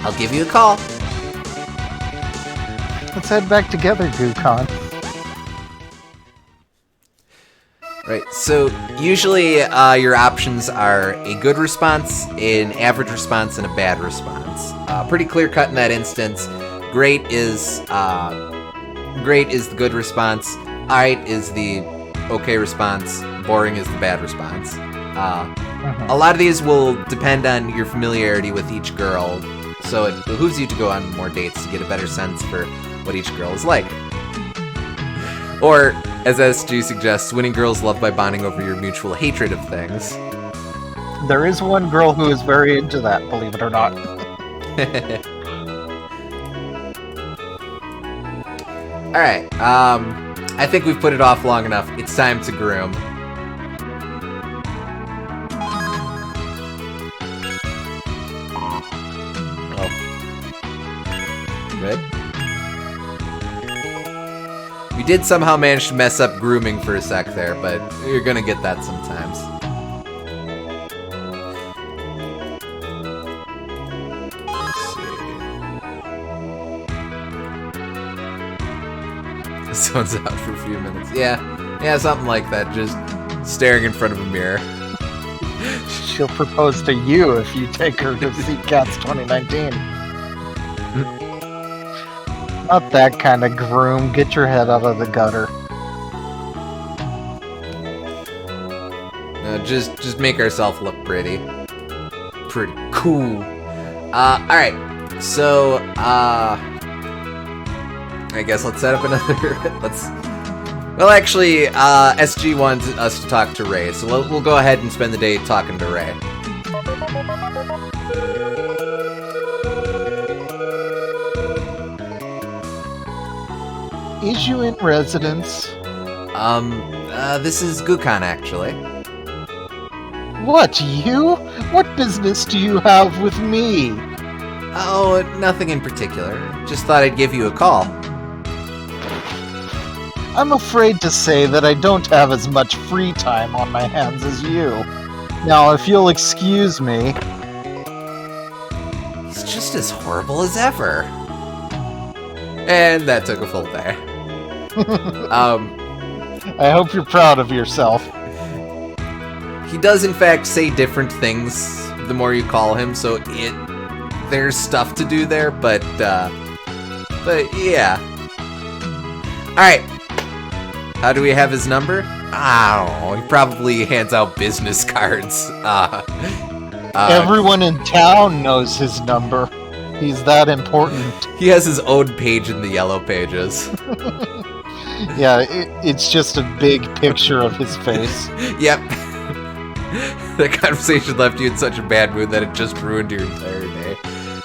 I'll give you a call. Let's head back together, Gukon. Right, so usually your options are a good response, an average response, and a bad response. Pretty clear cut in that instance. Great is the good response. Alright is the okay response. Boring is the bad response. A lot of these will depend on your familiarity with each girl, so it behooves you to go on more dates to get a better sense for what each girl is like. Or, as SG suggests, winning girls' love by bonding over your mutual hatred of things. There is one girl who is very into that, believe it or not. Alright, I think we've put it off long enough. It's time to groom. Oh. Good. We did somehow manage to mess up grooming for a sec there, but you're gonna get that sometimes. Let's see. This one's out for a few minutes. Yeah, something like that, just staring in front of a mirror. She'll propose to you if you take her to see Cats 2019. Not that kind of groom. Get your head out of the gutter. No, just make ourselves look pretty. Pretty cool. Alright. So, I guess let's set up another... Well, actually, SG wants us to talk to Ray, so we'll go ahead and spend the day talking to Ray. Is you in residence? This is Gukon, actually. What, you? What business do you have with me? Oh, nothing in particular. Just thought I'd give you a call. I'm afraid to say that I don't have as much free time on my hands as you. Now, if you'll excuse me... He's just as horrible as ever. And that took a full day. I hope you're proud of yourself. He does, in fact, say different things the more you call him, so there's stuff to do there, but yeah. Alright. How do we have his number? I don't know. He probably hands out business cards. Everyone in town knows his number. He's that important. He has his own page in the yellow pages. Yeah, it's just a big picture of his face. Yep. That conversation left you in such a bad mood that it just ruined your entire day.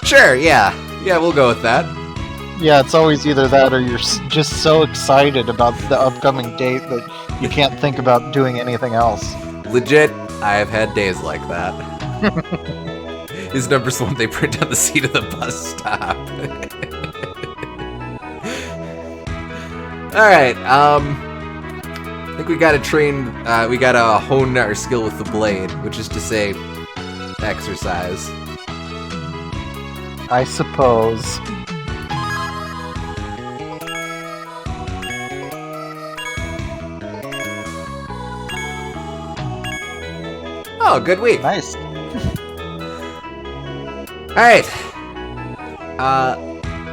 Sure, yeah. Yeah, we'll go with that. Yeah, it's always either that or you're just so excited about the upcoming date that you can't think about doing anything else. Legit, I have had days like that. His number's the one they print on the seat of the bus stop. Alright, I think we gotta train, we gotta hone our skill with the blade, which is to say, exercise. I suppose. Oh, good week. Nice. Alright.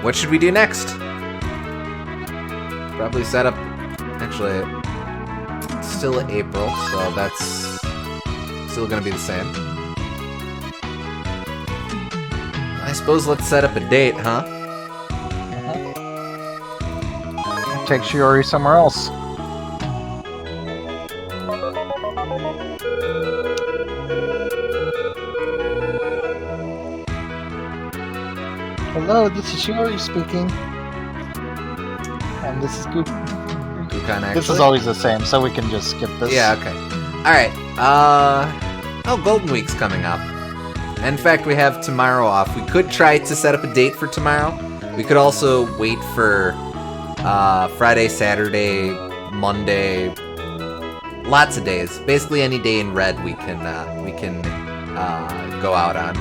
What should we do next? Probably set up... Actually, it's still April, so that's still gonna be the same. I suppose let's set up a date, huh? Take Shiori somewhere else. Hello, this is Shiori speaking. And this is Goop. Kukan, actually. This is always the same, so we can just skip this. Yeah, okay. Alright, oh, Golden Week's coming up. In fact, we have tomorrow off. We could try to set up a date for tomorrow. We could also wait for Friday, Saturday, Monday, lots of days. Basically any day in red we can go out on.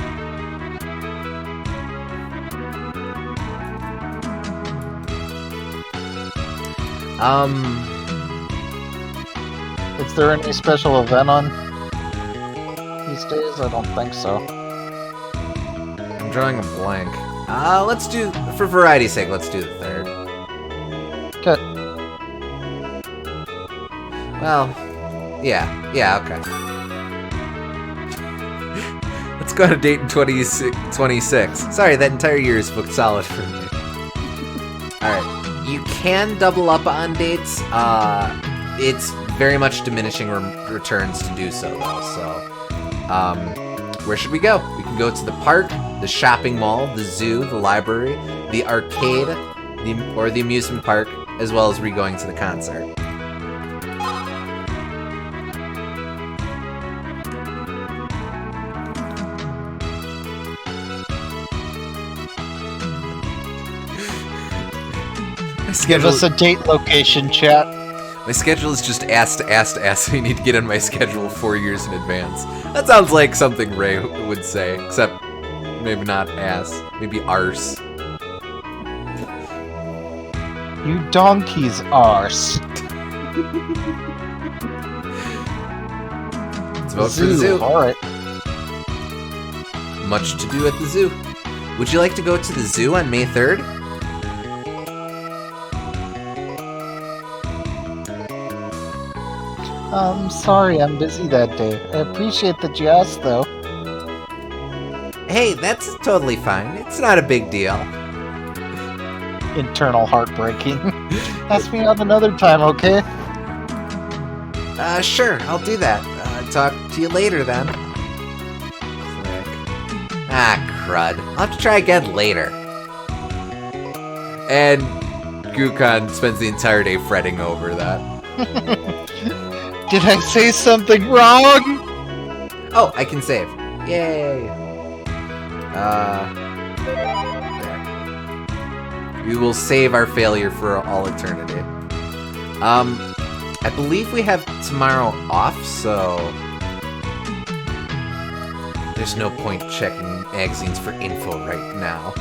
Is there any special event on these days? I don't think so. I'm drawing a blank. Let's do, for variety's sake, let's do the 3rd. Okay. Well, yeah, okay. Let's go on a date in 26. Sorry, that entire year is booked solid for me. Alright, you can double up on dates. It's very much diminishing returns to do so, though, so... where should we go? We can go to the park, the shopping mall, the zoo, the library, the arcade, or the amusement park, as well as going to the concert. Give us a date location, chat. My schedule is just ass to ass to ass. I need to get on my schedule 4 years in advance. That sounds like something Ray would say, except maybe not ass, maybe arse. You donkey's arse. Let's vote for the zoo. Alright. Much to do at the zoo. Would you like to go to the zoo on May 3rd? Sorry, I'm busy that day. I appreciate that you asked, though. Hey, that's totally fine. It's not a big deal. Internal heartbreaking. Ask me out another time, okay? Sure, I'll do that. Talk to you later, then. Click. Ah, crud. I'll have to try again later. And Gukan spends the entire day fretting over that. Did I say something wrong? Oh, I can save. Yay. There. We will save our failure for all eternity. I believe we have tomorrow off, so... There's no point checking magazines for info right now.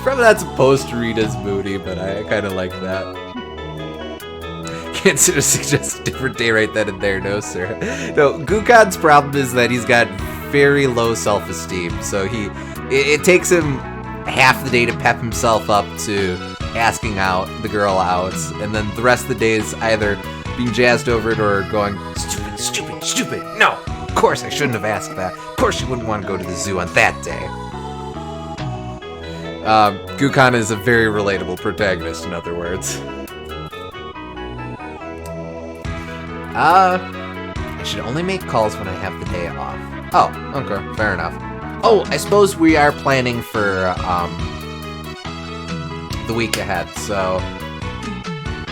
Probably not supposed to read as Moody, but I kind of like that. Can't suggest a different day right then and there, no sir. No, Gukan's problem is that he's got very low self-esteem, so it takes him half the day to pep himself up to asking out the girl out, and then the rest of the day is either being jazzed over it or going, stupid, no, of course I shouldn't have asked that, of course you wouldn't want to go to the zoo on that day. Gukan is a very relatable protagonist, in other words. I should only make calls when I have the day off. Oh, okay, fair enough. Oh, I suppose we are planning for, the week ahead, so...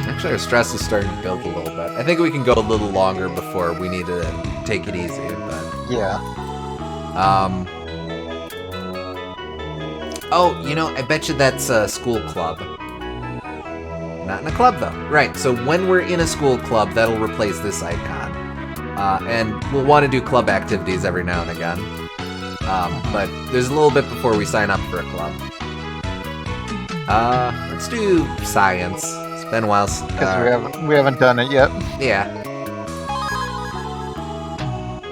Actually, our stress is starting to build a little bit. I think we can go a little longer before we need to take it easy, but... Yeah. Oh, you know, I bet you that's a school club. Not in a club, though. Right, so when we're in a school club, that'll replace this icon. And we'll want to do club activities every now and again. But there's a little bit before we sign up for a club. Let's do science. It's been a while. Because we haven't done it yet. Yeah.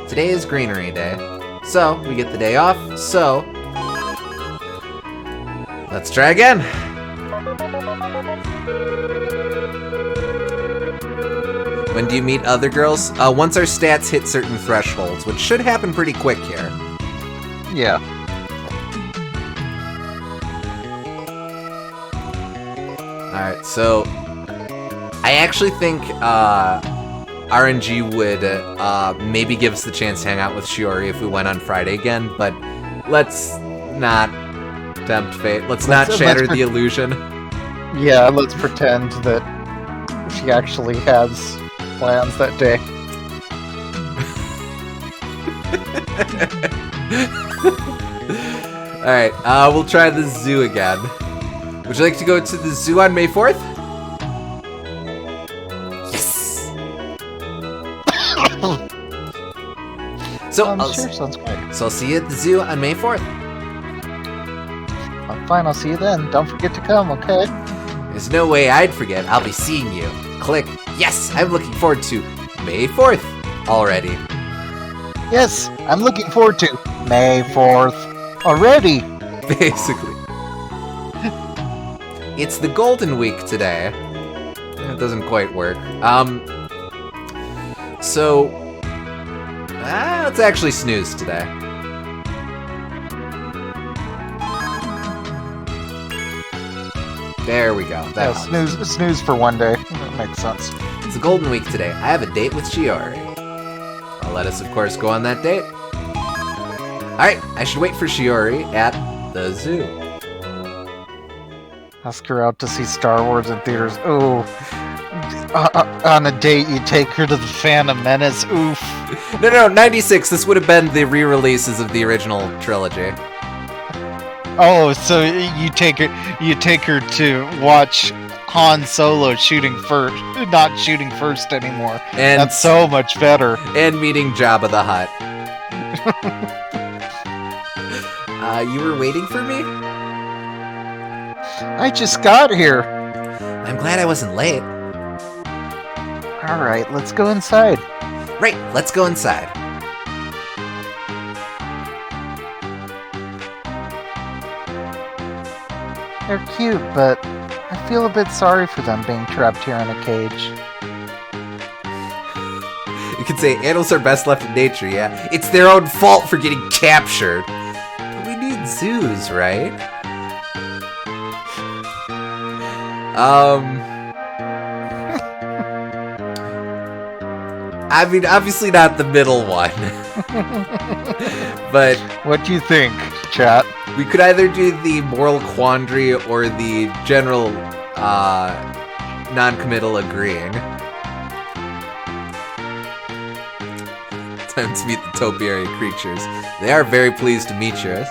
Today is Greenery Day, so we get the day off, so let's try again. When do you meet other girls? Once our stats hit certain thresholds, which should happen pretty quick here. Yeah. Alright, so I actually think RNG would maybe give us the chance to hang out with Shiori if we went on Friday again, but let's not tempt fate. Let's not shatter the illusion. Yeah, let's pretend that she actually has plans that day. Alright, we'll try the zoo again. Would you like to go to the zoo on May 4th? Yes! So, Sure, sounds great. So I'll see you at the zoo on May 4th. Fine, I'll see you then. Don't forget to come, okay? There's no way I'd forget. I'll be seeing you. Click. Yes, I'm looking forward to May 4th already. Yes, I'm looking forward to May 4th already. Basically. It's the Golden Week today. It doesn't quite work. So let's actually snooze today. There we go. That helps. Snooze for one day. That makes sense. It's the Golden Week today. I have a date with Shiori. I'll let us, of course, go on that date. Alright, I should wait for Shiori at the zoo. Ask her out to see Star Wars in theaters. Ooh. On a date, you take her to the Phantom Menace. Oof. No, 96. This would have been the re-releases of the original trilogy. Oh, so you take her to watch Han Solo not shooting first anymore. And that's so much better. And meeting Jabba the Hutt. You were waiting for me? I just got here. I'm glad I wasn't late. Alright, let's go inside. Right, let's go inside. They're cute, but I feel a bit sorry for them being trapped here in a cage. You could say animals are best left in nature, yeah? It's their own fault for getting captured. But we need zoos, right? I mean, obviously not the middle one. But what do you think, chat? We could either do the moral quandary or the general non-committal agreeing. Time to meet the topiary creatures. They are very pleased to meet you.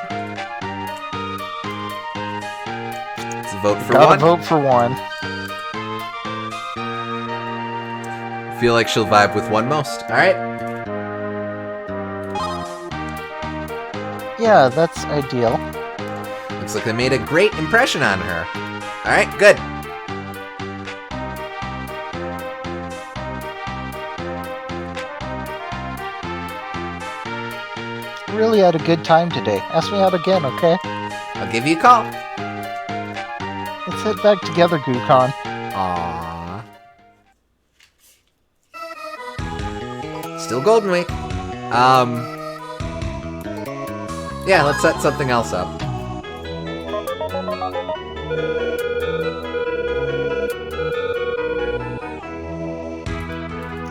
Let's vote for one. Vote for one. Feel like she'll vibe with one most. Alright. Yeah, that's ideal. Looks like they made a great impression on her. Alright, good. Really had a good time today. Ask me out again, okay? I'll give you a call. Let's head back together, Gukon. Aww. Still Golden Week. Yeah, let's set something else up.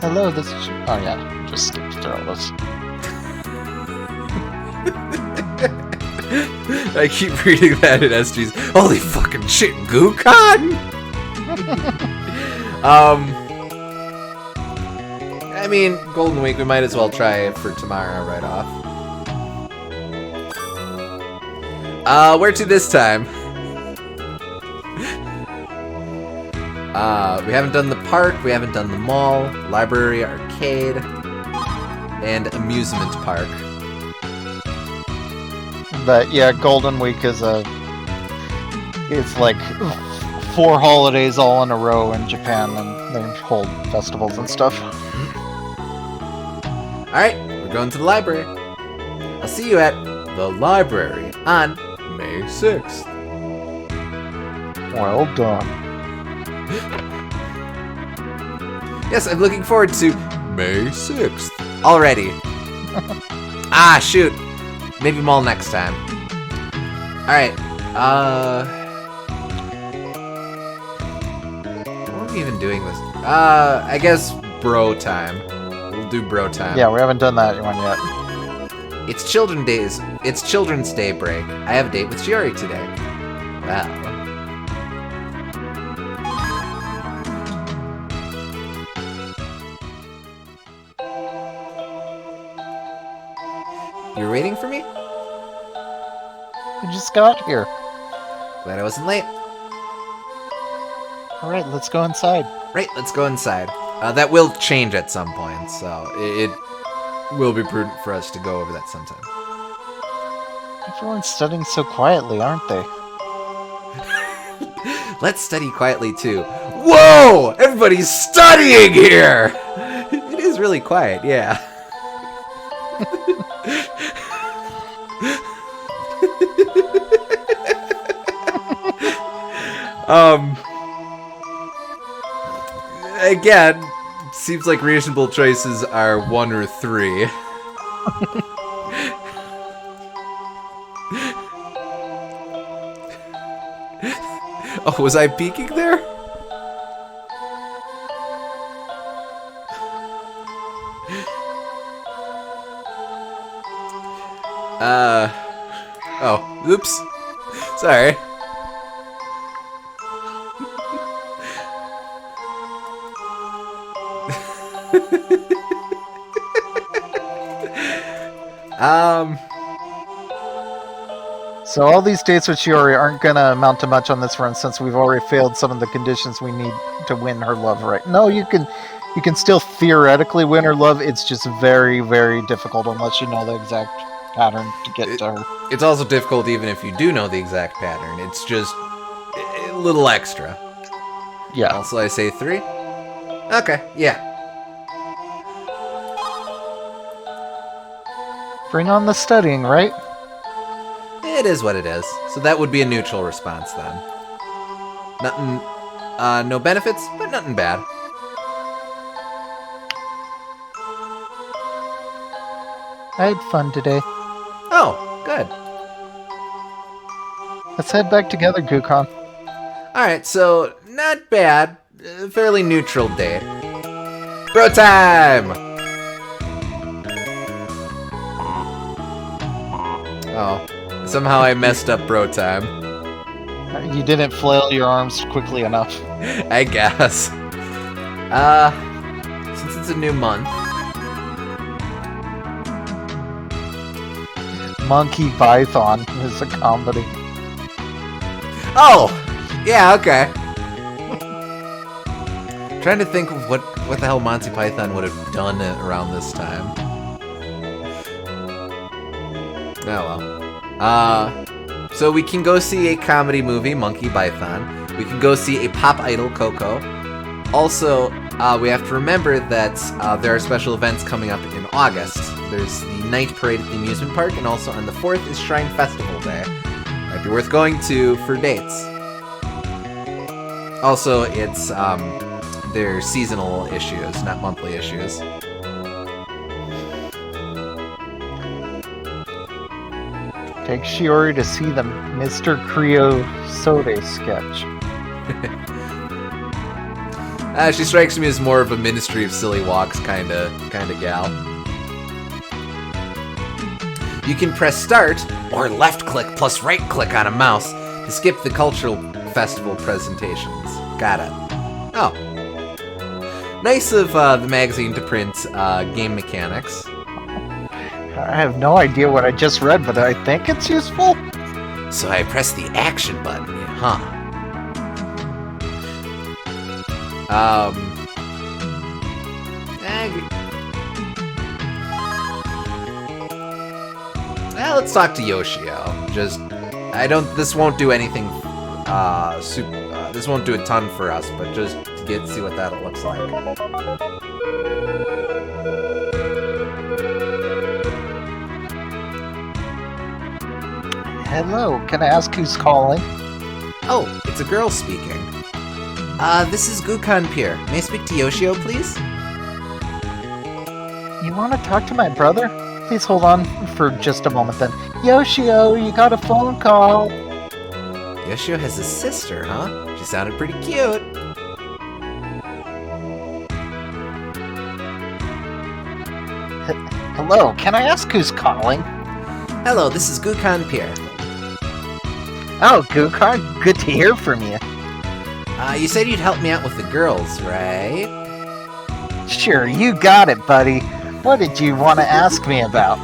Hello, this is... Oh yeah, just skipped through all this. I keep reading that in SG's. Holy fucking shit, Gukon! I mean, Golden Week, we might as well try it for tomorrow right off. Where to this time? We haven't done the park, we haven't done the mall, library, arcade, and amusement park. But yeah, Golden Week is it's like 4 holidays all in a row in Japan, and they hold festivals and stuff. Alright, we're going to the library. I'll see you at the library on May 6th. Well done. Yes, I'm looking forward to May 6th already. Ah, shoot. Maybe mall next time. Alright, what are we even doing this? I guess bro time. We'll do bro time. Yeah, we haven't done that one yet. It's Children's Day break. I have a date with Shiori today. Wow. You're waiting for me? We just got here. Glad I wasn't late. Alright, let's go inside. Right, let's go inside. That will change at some point, so it will be prudent for us to go over that sometime. Everyone's studying so quietly, aren't they? Let's study quietly too. Whoa! Everybody's studying here! It is really quiet, yeah. Again, seems like reasonable choices are 1 or 3. Oh, was I peeking there? Oh, oops. Sorry. So all these dates with Shiori aren't gonna amount to much on this run since we've already failed some of the conditions we need to win her love, right? No, you can still theoretically win her love. It's just very, very difficult unless you know the exact pattern to get to her. It's also difficult even if you do know the exact pattern. It's just a little extra. Yeah. Also, I say 3? Okay, yeah. Bring on the studying, right? It is what it is. So that would be a neutral response then. Nothing, no benefits, but nothing bad. I had fun today. Oh, good. Let's head back together, Gukon. Alright, so not bad. Fairly neutral date. Bro time! Oh. Somehow I messed up bro time. You didn't flail your arms quickly enough. I guess. Since it's a new month. Monkey Python is a comedy. Oh! Yeah, okay. Trying to think of what the hell Monty Python would have done around this time. Oh well. So we can go see a comedy movie, Monkey Python. We can go see a pop idol, Coco. Also, we have to remember that there are special events coming up in August. There's the night parade at the amusement park, and also on the 4th is Shrine Festival Day. Might be worth going to for dates. Also, it's their seasonal issues, not monthly issues. Take Shiori to see the Mr. Creosote sketch. She strikes me as more of a Ministry of Silly Walks kinda gal. You can press start or left click plus right click on a mouse to skip the cultural festival presentations. Got it. Oh. Nice of the magazine to print game mechanics. I have no idea what I just read, but I think it's useful. So I press the action button, huh? Let's talk to Yoshio. This won't do anything, this won't do a ton for us, but just to see what that looks like. Hello, can I ask who's calling? Oh, it's a girl speaking. This is Gukan Pier. May I speak to Yoshio, please? You want to talk to my brother? Please hold on for just a moment then. Yoshio, you got a phone call. Yoshio has a sister, huh? She sounded pretty cute. Hello, can I ask who's calling? Hello, this is Gukan Pier. Oh, Gukan, good to hear from you. You said you'd help me out with the girls, right? Sure, you got it, buddy. What did you want to ask me about?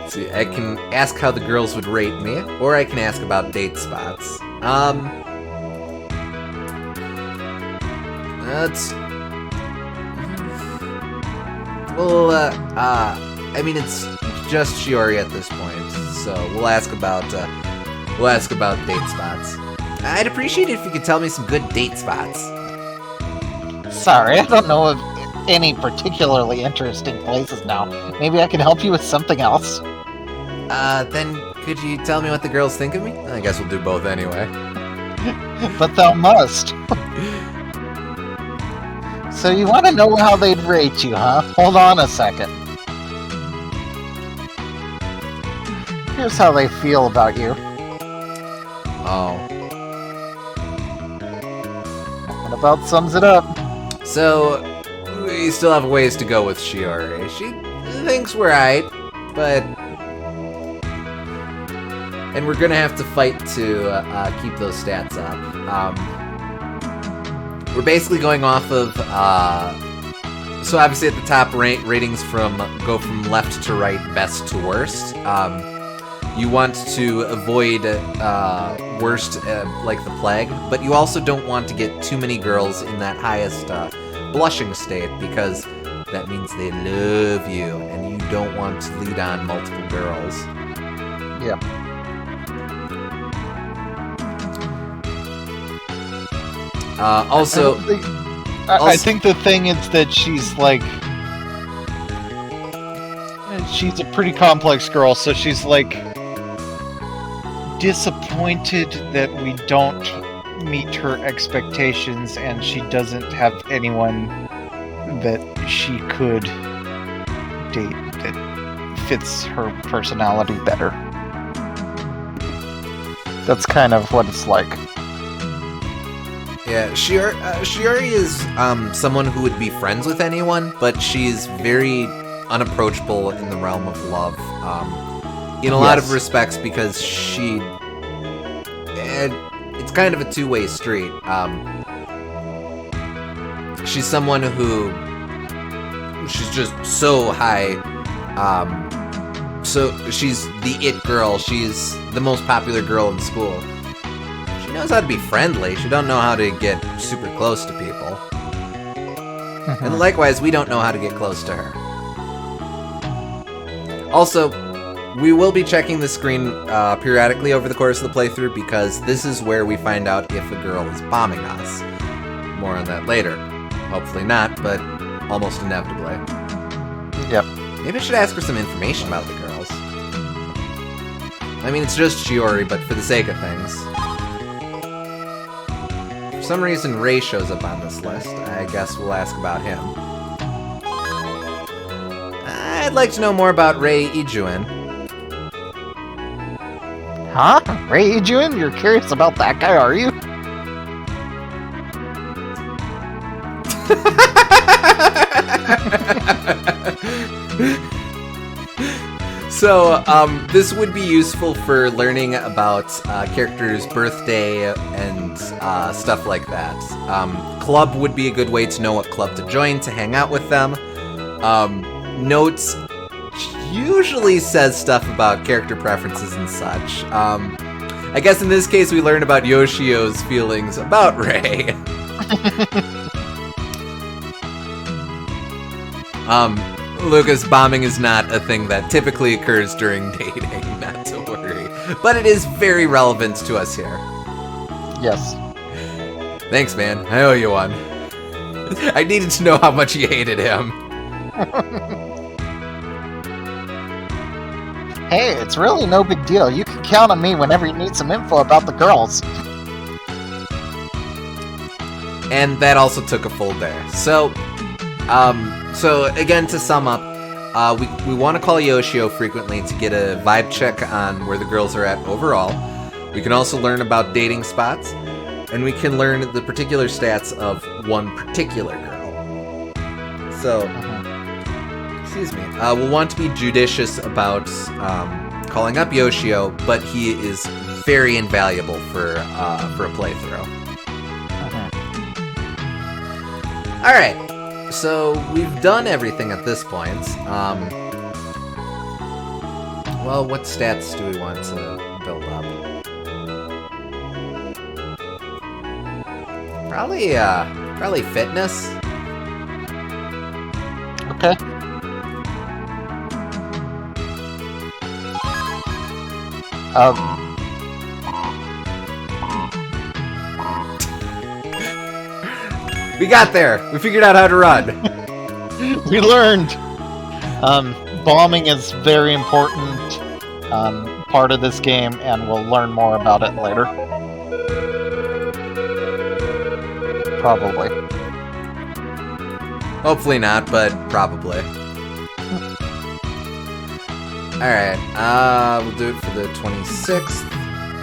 See, I can ask how the girls would rate me, or I can ask about date spots. I mean, it's just Shiori at this point, so we'll ask about date spots. I'd appreciate it if you could tell me some good date spots. Sorry, I don't know of any particularly interesting places now. Maybe I can help you with something else. Then could you tell me what the girls think of me? I guess we'll do both anyway. But thou must. So you want to know how they'd rate you, huh? Hold on a second. Here's how they feel about you. Oh. What about sums it up? So, we still have a ways to go with Shiori. She thinks we're right, but... And we're gonna have to fight to keep those stats up. We're basically going off of... so obviously at the top, ratings go from left to right, best to worst. You want to avoid worst like the plague, but you also don't want to get too many girls in that highest blushing state, because that means they love you, and you don't want to lead on multiple girls. Yeah. Also, I think the thing is that she's like... She's a pretty complex girl, so she's like... disappointed that we don't meet her expectations, and she doesn't have anyone that she could date that fits her personality better. That's kind of what it's like. Yeah, Shiori is someone who would be friends with anyone, but she's very unapproachable in the realm of love. In a lot of respects, because it's kind of a two-way street. She's someone who, she's just so high, so she's the it girl, she's the most popular girl in school. She knows how to be friendly, she don't know how to get super close to people. And likewise, we don't know how to get close to her. Also, we will be checking the screen periodically over the course of the playthrough, because this is where we find out if a girl is bombing us. More on that later. Hopefully not, but almost inevitably. Yep. Maybe I should ask her some information about the girls. I mean, it's just Shiori, but for the sake of things. For some reason, Ray shows up on this list. I guess we'll ask about him. I'd like to know more about Ray Ijuin. Huh? Ray Ijuin? You're curious about that guy, are you? So, this would be useful for learning about characters' birthday and stuff like that. Club would be a good way to know what club to join to hang out with them. Notes usually says stuff about character preferences and such. I guess in this case we learned about Yoshio's feelings about Ray. Lucas, bombing is not a thing that typically occurs during dating, not to worry. But it is very relevant to us here. Yes. Thanks, man. I owe you one. I needed to know how much you hated him. Hey, it's really no big deal. You can count on me whenever you need some info about the girls. And that also took a full day. So again, to sum up, we want to call Yoshio frequently to get a vibe check on where the girls are at overall. We can also learn about dating spots, and we can learn the particular stats of one particular girl. So, excuse me. We'll want to be judicious about calling up Yoshio, but he is very invaluable for a playthrough. All right. So we've done everything at this point. Well, what stats do we want to build up? Probably fitness. Okay. We got there. We figured out how to run. We learned. Bombing is very important part of this game, and we'll learn more about it later. Probably. Hopefully not, but probably. Alright, we'll do it for the 26th,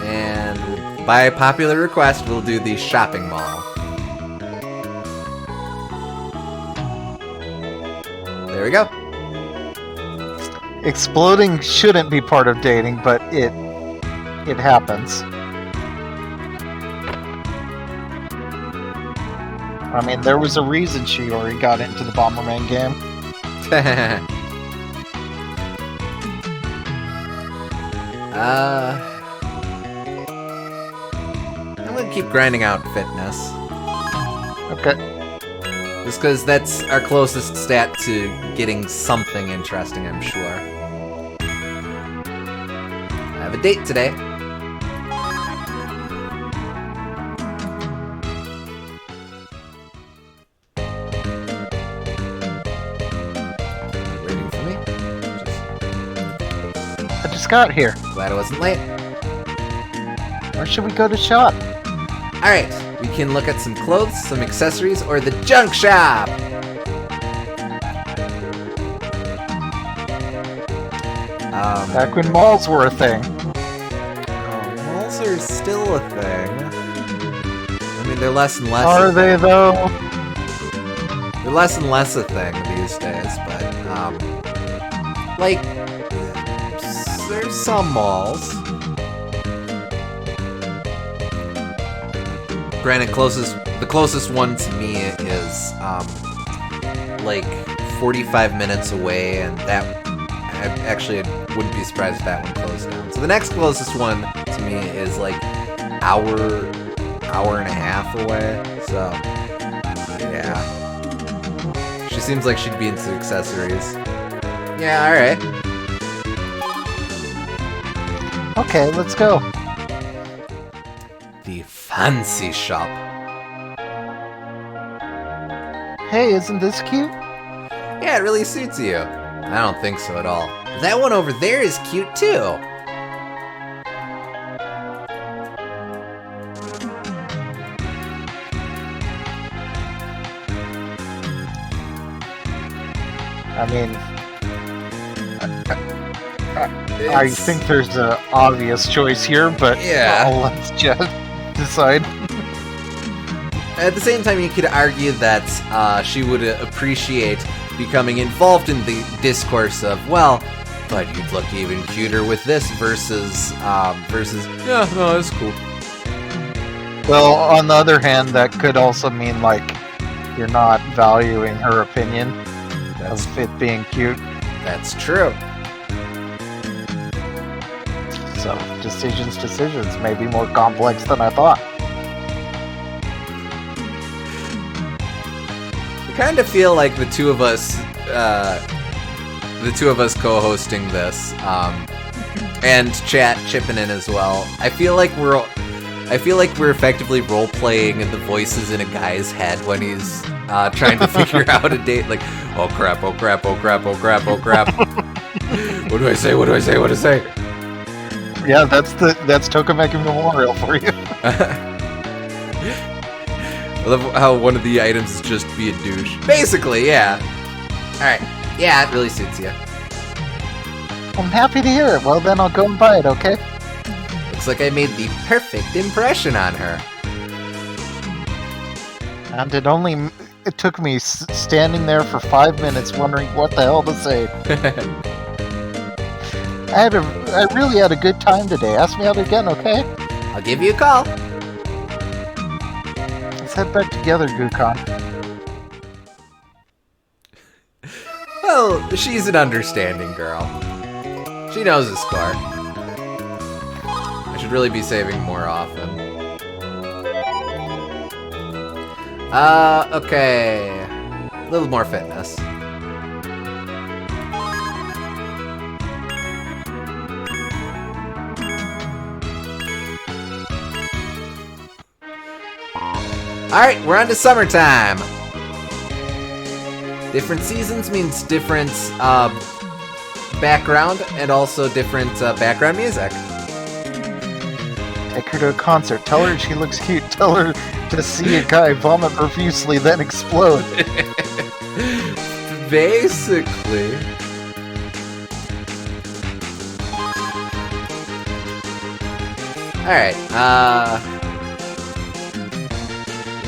and by popular request, we'll do the shopping mall. There we go. Exploding shouldn't be part of dating, but it happens. I mean, there was a reason Shiori got into the Bomberman game. I'm gonna keep grinding out fitness. Okay. Just because that's our closest stat to getting something interesting, I'm sure. I have a date today. Waiting for me. I just got here. Glad I wasn't late. Where should we go to shop? Alright, we can look at some clothes, some accessories, or the junk shop! Back when malls were a thing. Malls are still a thing. I mean, they're less and less. Are they, though? They're less and less a thing these days, but, like, there's some malls. Granted, the closest one to me is, like, 45 minutes away, and that, I actually wouldn't be surprised if that one closed down. So the next closest one to me is, like, hour and a half away, so, yeah. She seems like she'd be into accessories. Yeah, alright. Okay, let's go. The fancy shop. Hey, isn't this cute? Yeah, it really suits you. I don't think so at all. That one over there is cute too. I mean, I think there's an obvious choice here, but Yeah. let's just decide. At the same time, you could argue that she would appreciate becoming involved in the discourse of, well, but you'd look even cuter with this versus, yeah, no, it's cool. Well, on the other hand, that could also mean, like, you're not valuing her opinion of it being cute. That's true. So, decisions may be more complex than I thought. kind of feel like the two of us co-hosting this, and chat chipping in as well. I feel like we're effectively role-playing the voices in a guy's head when he's trying to figure out a date. Like, oh crap, oh crap, oh crap, oh crap, oh crap. What do I say? What do I say? What do I say? Yeah, that's Tokimeki Memorial for you. I love how one of the items is just be a douche. Basically, yeah. Alright. Yeah, it really suits you. I'm happy to hear it. Well, then I'll go and buy it, okay? Looks like I made the perfect impression on her. And it took me standing there for 5 minutes wondering what the hell to say. I really had a good time today. Ask me out again, okay? I'll give you a call. Let's head back together, Gukon. Well, she's an understanding girl. She knows the score. I should really be saving more often. Okay. A little more fitness. Alright, we're on to summertime. Different seasons means different background and also different background music. Take her to a concert. Tell her she looks cute. Tell her to see a guy vomit profusely, then explode. Basically. Alright,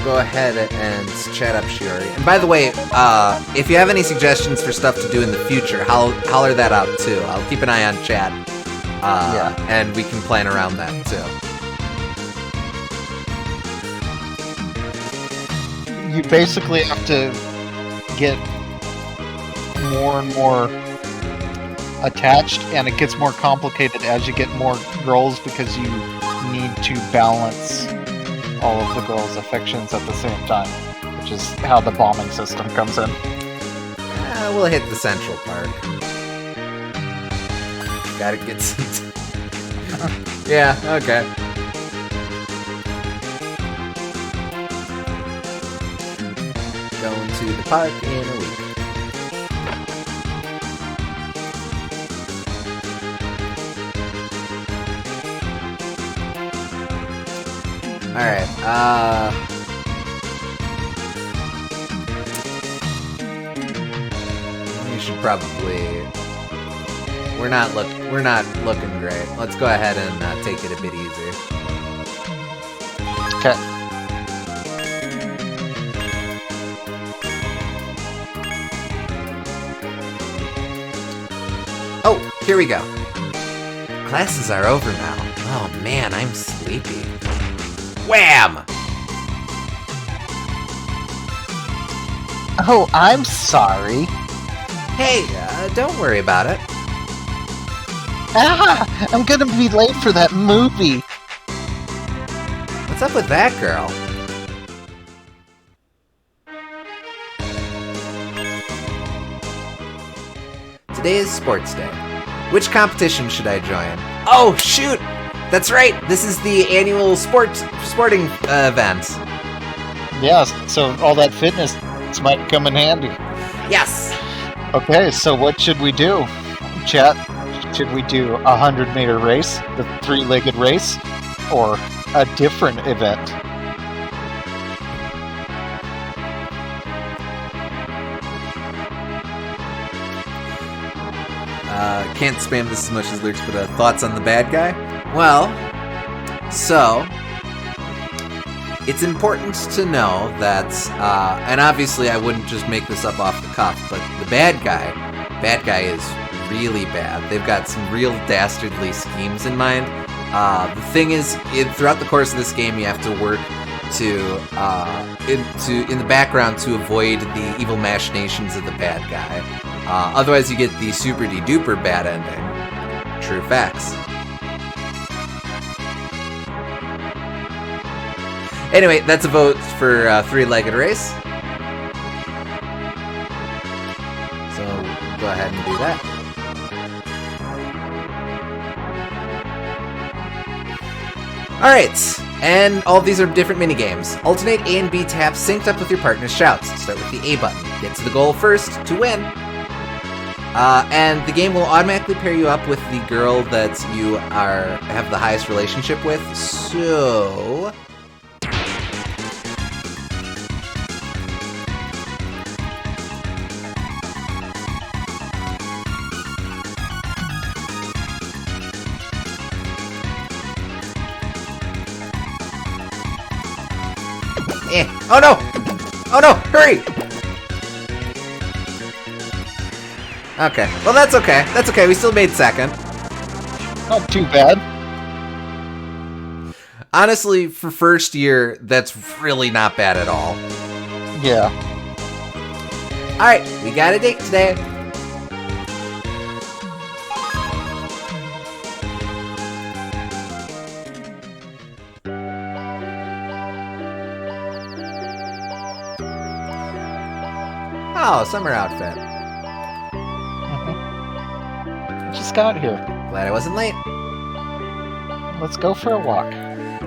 go ahead and chat up Shiori. And by the way, if you have any suggestions for stuff to do in the future, holler that out too. I'll keep an eye on chat. And we can plan around that too. You basically have to get more and more attached, and it gets more complicated as you get more girls because you need to balance all of the girls' affections at the same time, which is how the bombing system comes in. We'll hit the central park. Gotta get some... Yeah, okay. Going to the park in a week. Alright, we should probably... We're not looking great. Let's go ahead and take it a bit easy. Okay. Oh, here we go. Classes are over now. Oh man, I'm sleepy. Wham! Oh, I'm sorry. Hey, don't worry about it. Ah, I'm gonna be late for that movie. What's up with that girl? Today is sports day. Which competition should I join? Oh, shoot! That's right! This is the annual sporting event. Yes, so all that fitness might come in handy. Yes! Okay, so what should we do? Chat, should we do a 100-meter race, the three-legged race, or a different event? Can't spam this as much as lyrics, but thoughts on the bad guy? Well, so, it's important to know that, and obviously I wouldn't just make this up off the cuff, but the bad guy is really bad. They've got some real dastardly schemes in mind. The thing is, throughout the course of this game, you have to work in the background to avoid the evil machinations of the bad guy. Otherwise, you get the super-de-duper bad ending. True facts. Anyway, that's a vote for three-legged race. and do that. Alright, and all of these are different minigames. Alternate A and B taps synced up with your partner's shouts. Start with the A button. Get to the goal first to win. And the game will automatically pair you up with the girl that you have the highest relationship with. So... Oh no! Oh no! Hurry! Okay. Well, that's okay. That's okay. We still made second. Not too bad. Honestly, for first year, that's really not bad at all. Yeah. Alright, we got a date today. Oh, summer outfit. Just got here. Glad I wasn't late. Let's go for a walk.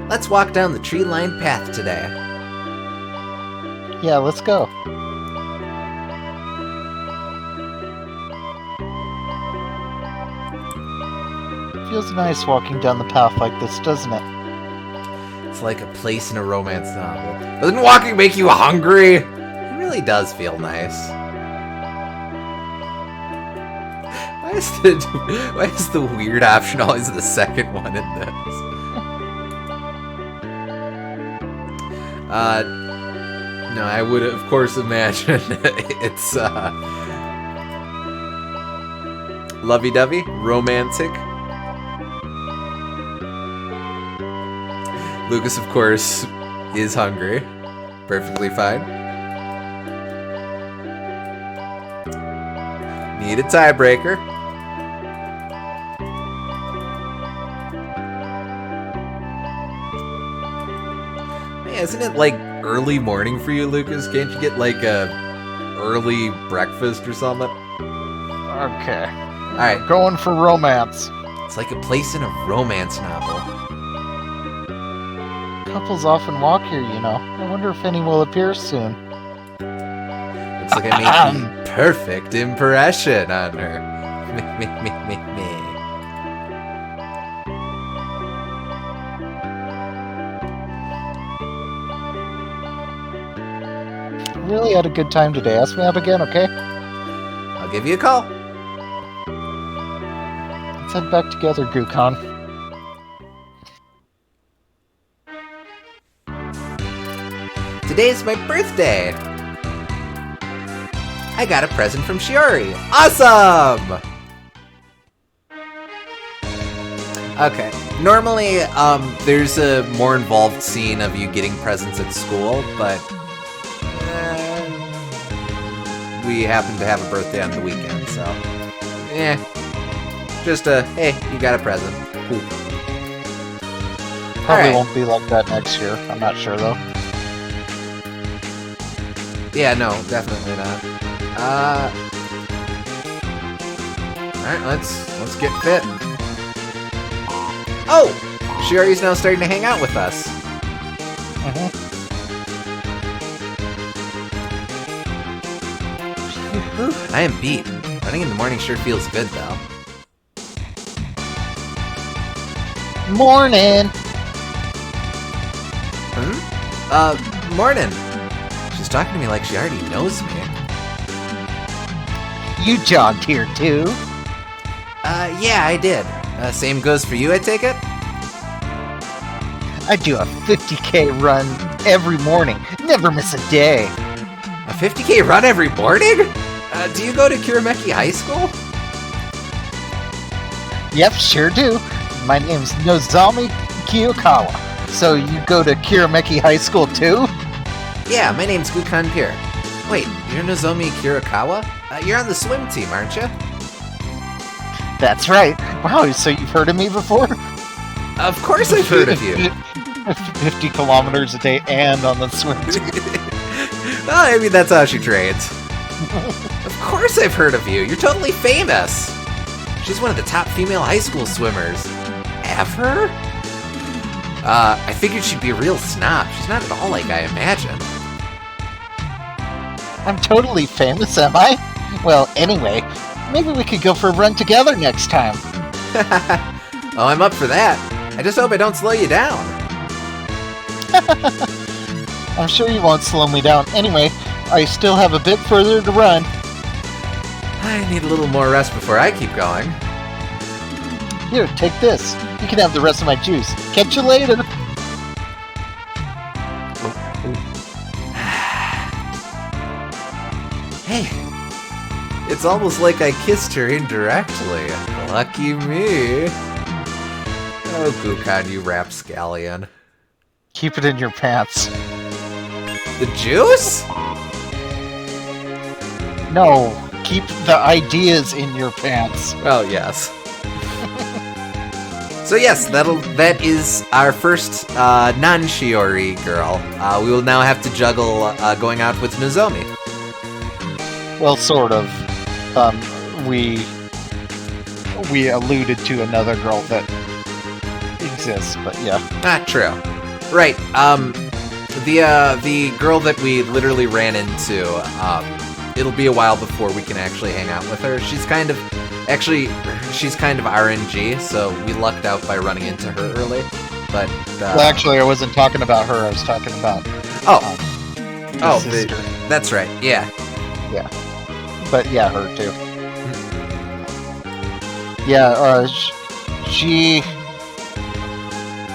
Let's walk down the tree-lined path today. Yeah, let's go. Feels nice walking down the path like this, doesn't it? It's like a place in a romance novel. Doesn't walking make you hungry? It really does feel nice. Why is the weird option always the second one in this? No, I would of course imagine it's lovey-dovey, romantic. Lucas, of course, is hungry. Perfectly fine. Need a tiebreaker. Hey, isn't it like early morning for you, Lucas? Can't you get like a early breakfast or something? Okay. Alright. Going for romance. It's like a place in a romance novel. Couples often walk here, you know. I wonder if any will appear soon. Looks like I made the perfect impression on her. Me. Really had a good time today. Ask me out again, okay? I'll give you a call. Let's head back together, Gukon. Today's my birthday. I got a present from Shiori. Awesome! Okay. Normally, there's a more involved scene of you getting presents at school, but we happen to have a birthday on the weekend, so just hey, you got a present. Cool. Probably Alright. won't be like that next year. I'm not sure though. Yeah, no, definitely not. Alright, let's get fit. Oh! Shiori's now starting to hang out with us. I am beat. Running in the morning sure feels good, though. Morning! Morning. She's talking to me like she already knows me. You jogged here too? Yeah, I did. Same goes for you, I take it? I do a 50K run every morning. Never miss a day. A 50K run every morning? Do you go to Kurameki High School? Yep, sure do. My name's Nozomi Kiyokawa. So you go to Kurameki High School too? Yeah, my name's Gukon Pier. Wait, you're Nozomi Kurakawa? You're on the swim team, aren't you? That's right. Wow, so you've heard of me before? Of course I've heard of you. 50 kilometers a day and on the swim team. Well, I mean, that's how she trains. Of course I've heard of you. You're totally famous. She's one of the top female high school swimmers. Ever? I figured she'd be a real snob. She's not at all like I imagined. I'm totally famous, am I? Well, anyway, maybe we could go for a run together next time. Oh, I'm up for that. I just hope I don't slow you down. I'm sure you won't slow me down. Anyway, I still have a bit further to run. I need a little more rest before I keep going. Here, take this. You can have the rest of my juice. Catch you later. Hey, it's almost like I kissed her indirectly. Lucky me. Oh, Gukan, you rapscallion. Keep it in your pants. The juice? No, keep the ideas in your pants. Oh, yes. So yes, that is our first non-Shiori girl. We will now have to juggle going out with Nozomi. Well, sort of. We alluded to another girl that exists, but yeah. Ah, true. Right. The girl that we literally ran into. It'll be a while before we can actually hang out with her. She's kind of RNG, so we lucked out by running into her early. But Well, actually, I wasn't talking about her. I was talking about the sister. That's right. Yeah. But yeah, her too. Yeah, she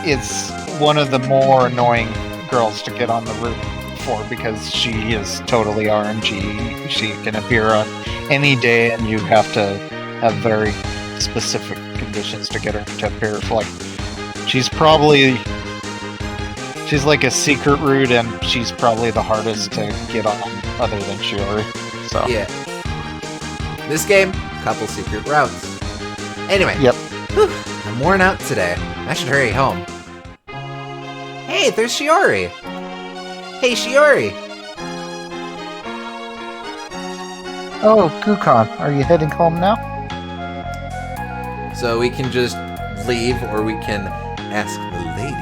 is one of the more annoying girls to get on the route for because she is totally RNG. She can appear on any day, and you have to have very specific conditions to get her to appear. Like, she's like a secret route, and she's probably the hardest to get on, other than Shiori. So Yeah. This game, couple secret routes. Anyway. Yep. Whew, I'm worn out today. I should hurry home. Hey, there's Shiori. Hey, Shiori. Oh, Gukan, are you heading home now? So we can just leave, or we can ask the lady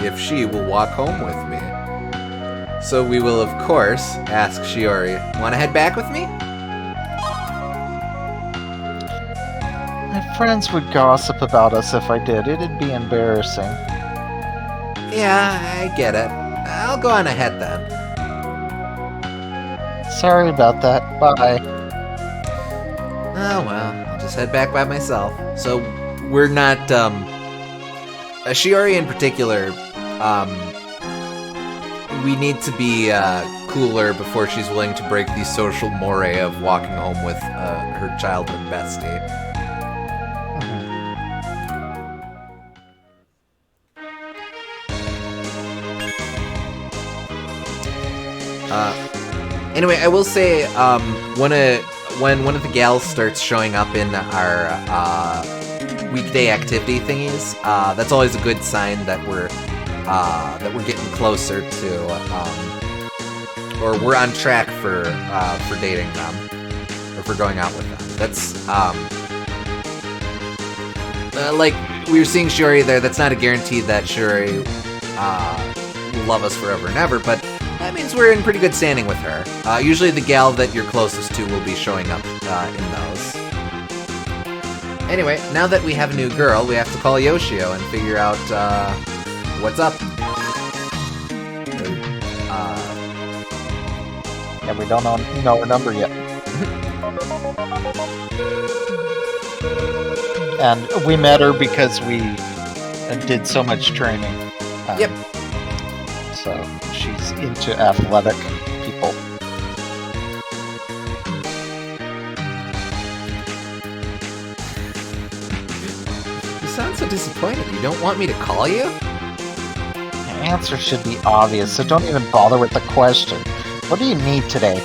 if she will walk home with me. So we will, of course, ask Shiori, want to head back with me? My friends would gossip about us if I did. It'd be embarrassing. Yeah, I get it. I'll go on ahead then. Sorry about that. Bye. Oh well, I'll just head back by myself. So we're not, Shiori in particular, we need to be, cooler before she's willing to break the social moray of walking home with, her childhood bestie. Anyway, I will say, when one of the gals starts showing up in our weekday activity thingies, that's always a good sign that we're getting closer to, or we're on track for dating them, or for going out with them. That's like we were seeing Shiori there. That's not a guarantee that Shiori will love us forever and ever, but that means we're in pretty good standing with her. Usually the gal that you're closest to will be showing up in those. Anyway, now that we have a new girl, we have to call Yoshio and figure out what's up. Yeah, we don't know her number yet. And we met her because we did so much training. Yep. So she's into athletic people. You sound so disappointed. You don't want me to call you? The answer should be obvious, so don't even bother with the question. What do you need today?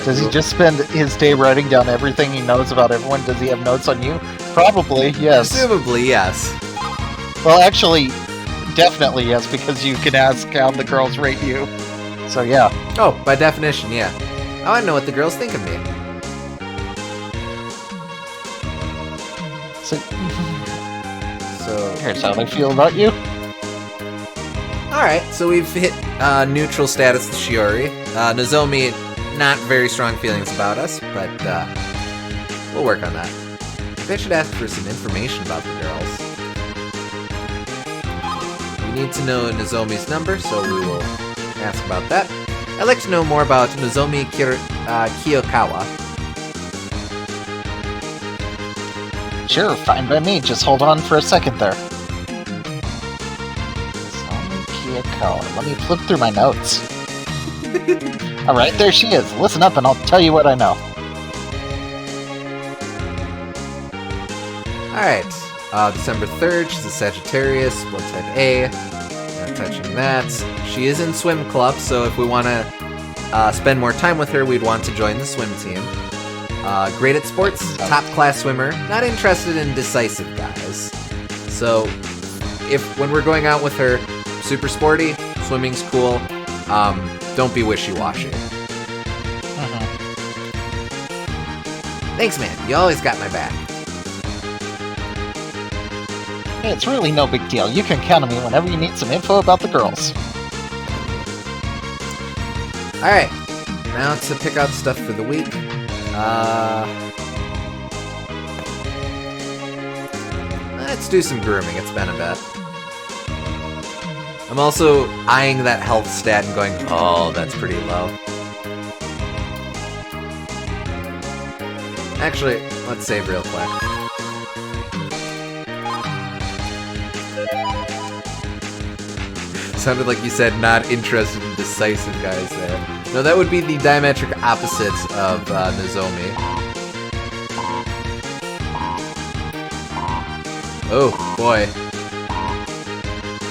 Does he just spend his day writing down everything he knows about everyone? Does he have notes on you? Probably, yes. Presumably, yes. Well, actually, definitely yes, because you can ask how the girls rate you. So yeah. Oh, by definition, yeah. Oh, I know what the girls think of me. So So, here's how they feel about you. alright, so we've hit neutral status with Shiori. Nozomi, not very strong feelings about us, but we'll work on that. Maybe I should ask for some information about the girls. We need to know Nozomi's number, so we will ask about that. I'd like to know more about Nozomi Kiyokawa. Sure, fine by me. Just hold on for a second there. Let me flip through my notes. Alright, there she is. Listen up and I'll tell you what I know. Alright, December 3rd, she's a Sagittarius, blood type A. Not touching that. She is in swim club, so if we want to spend more time with her, we'd want to join the swim team. Great at sports, top class swimmer, not interested in decisive guys. So, when we're going out with her, super sporty, swimming's cool, don't be wishy-washy. Thanks, man, you always got my back. Hey, it's really no big deal. You can count on me whenever you need some info about the girls. Alright, now to pick out stuff for the week. Let's do some grooming, it's been a bit. I'm also eyeing that health stat and going, oh, that's pretty low. Actually, let's save real quick. Sounded like you said not interested in decisive guys there. No, that would be the diametric opposite of Nozomi. Oh, boy.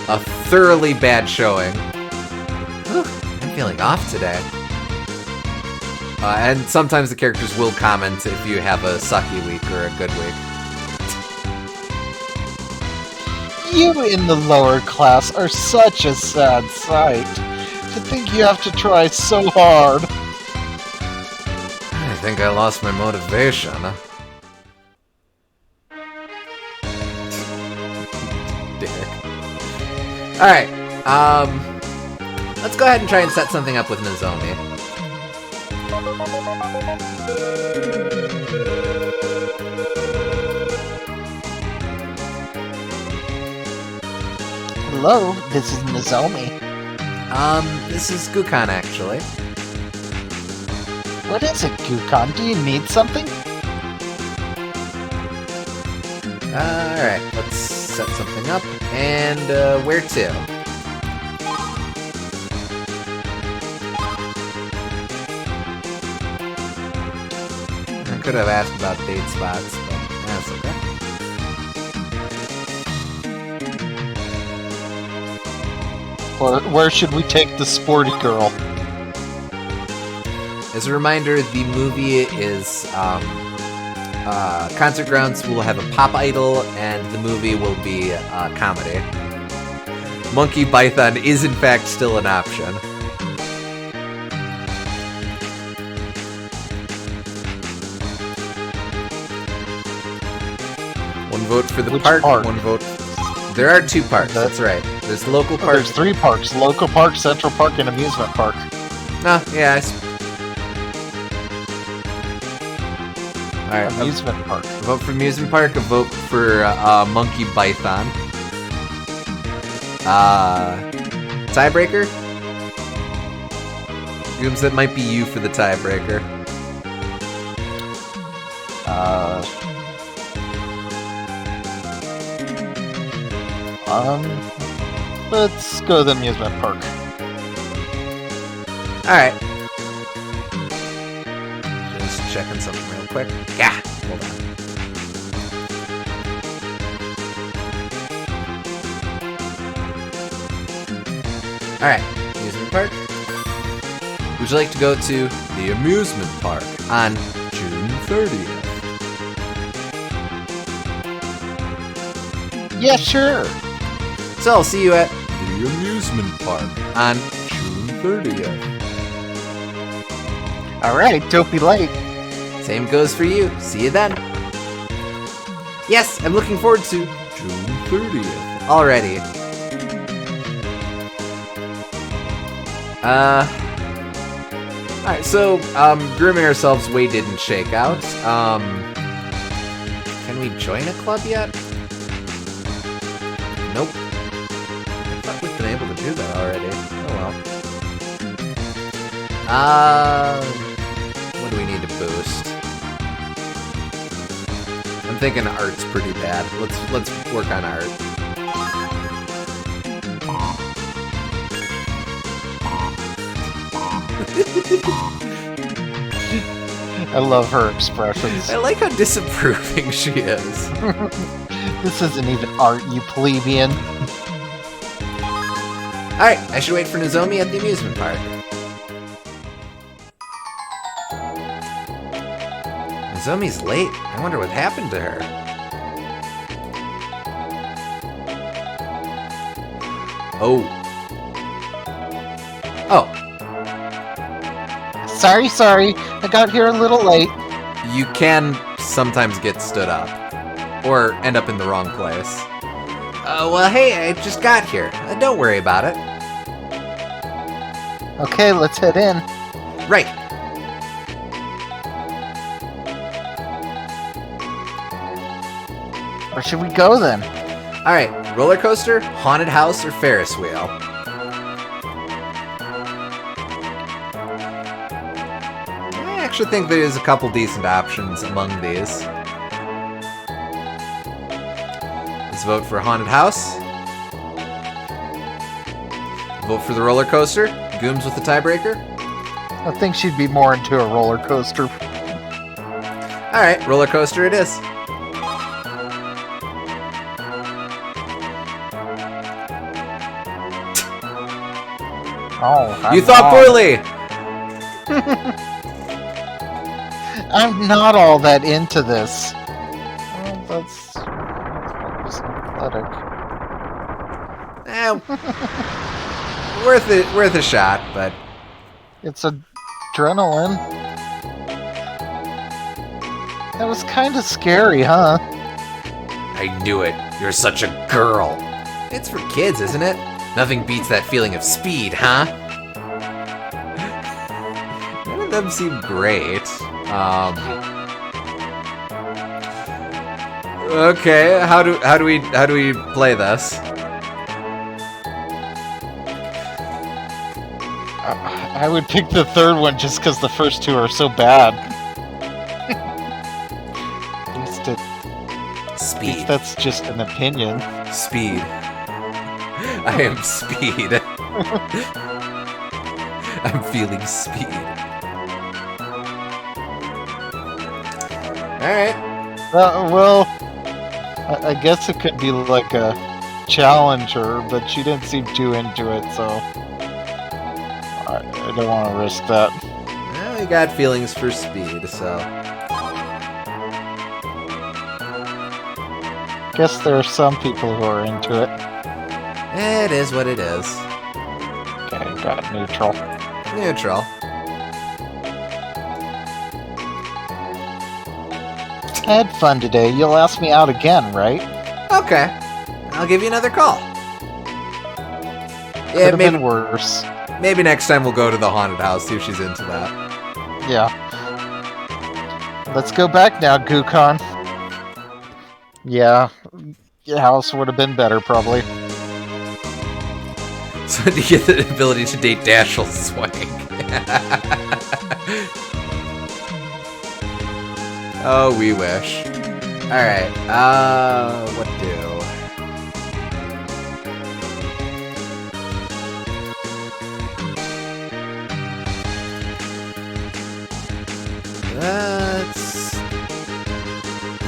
A thoroughly bad showing. Whew, I'm feeling off today. And sometimes the characters will comment if you have a sucky week or a good week. You in the lower class are such a sad sight. To think you have to try so hard. I think I lost my motivation. Dick. Alright, let's go ahead and try and set something up with Nozomi. Hello, this is Nozomi. This is Gukan, actually. What is it, Gukan? Do you need something? Alright, let's set something up. And, where to? I could have asked about date spots, but that's okay. Where should we take the sporty girl? As a reminder, the movie is, Concert Grounds will have a pop idol, and the movie will be a comedy. Monkey Python is in fact still an option. One vote for the Which park, park? one vote... There are two parks, that's right. There's local park... There's 3 parks. Local Park, Central Park, and Amusement Park. No, yeah, Alright, Amusement Park. a vote for Amusement Park, a vote for Monkey Python. Tiebreaker? Gooms, that might be you for the tiebreaker. Let's go to the amusement park. Alright. Just checking something real quick. Yeah, hold on. Alright, amusement park. Would you like to go to the amusement park on June 30th? Yeah, sure. So I'll see you at the amusement park on June 30th. Alright, don't be late. Same goes for you. See you then. Yes, I'm looking forward to June 30th already. Alright, so, grooming ourselves way didn't shake out. Can we join a club yet? Nope. I thought we've been able to do that already. Oh well. What do we need to boost? I'm thinking art's pretty bad. Let's work on art. I love her expressions. I like how disapproving she is. This isn't even art, you plebeian. Alright, I should wait for Nozomi at the amusement park. Nozomi's late. I wonder what happened to her. Oh. Oh. Sorry. I got here a little late. You can sometimes get stood up. Or end up in the wrong place. Well, hey, I just got here. Don't worry about it. Okay, let's head in. Right. Where should we go then? Alright, roller coaster, haunted house, or Ferris wheel? I actually think there's a couple decent options among these. Let's vote for haunted house. Vote for the roller coaster. Gooms with the tiebreaker. I think she'd be more into a roller coaster. Alright, roller coaster it is. Oh, You thought poorly! I'm not all that into this. Well, that's athletic. Worth a shot, but It's adrenaline. That was kind of scary, huh? I knew it. You're such a girl. It's for kids, isn't it? Nothing beats that feeling of speed, huh? None of them seem great. Okay, how do we play this? I would pick the third one just because the first two are so bad. At least Speed. that's just an opinion. Speed. I am speed. I'm feeling speed. Alright. Well, I guess it could be like a challenger, but she didn't seem too into it, so I don't want to risk that. Well, we got feelings for speed, so. Guess there are some people who are into it. It is what it is. Okay, got neutral. Neutral. I had fun today. You'll ask me out again, right? Okay. I'll give you another call. Could Yeah, have maybe, been worse. maybe next time we'll go to the haunted house, see if she's into that. Yeah. Let's go back now, Gukon. Yeah, your house would have been better, probably. So to get the ability to date Dashiell Swing. Oh, we wish. Alright, what do?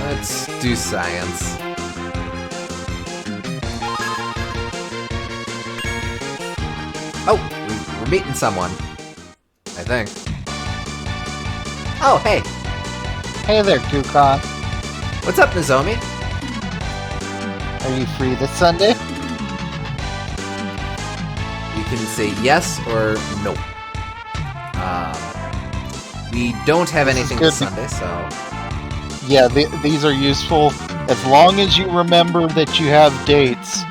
Let's do science. Oh, we're meeting someone. I think. Oh, hey. Hey there, Gukon. What's up, Nozomi? Are you free this Sunday? You can say yes or no. We don't have This is anything good this Sunday, so... Yeah, these are useful as long as you remember that you have dates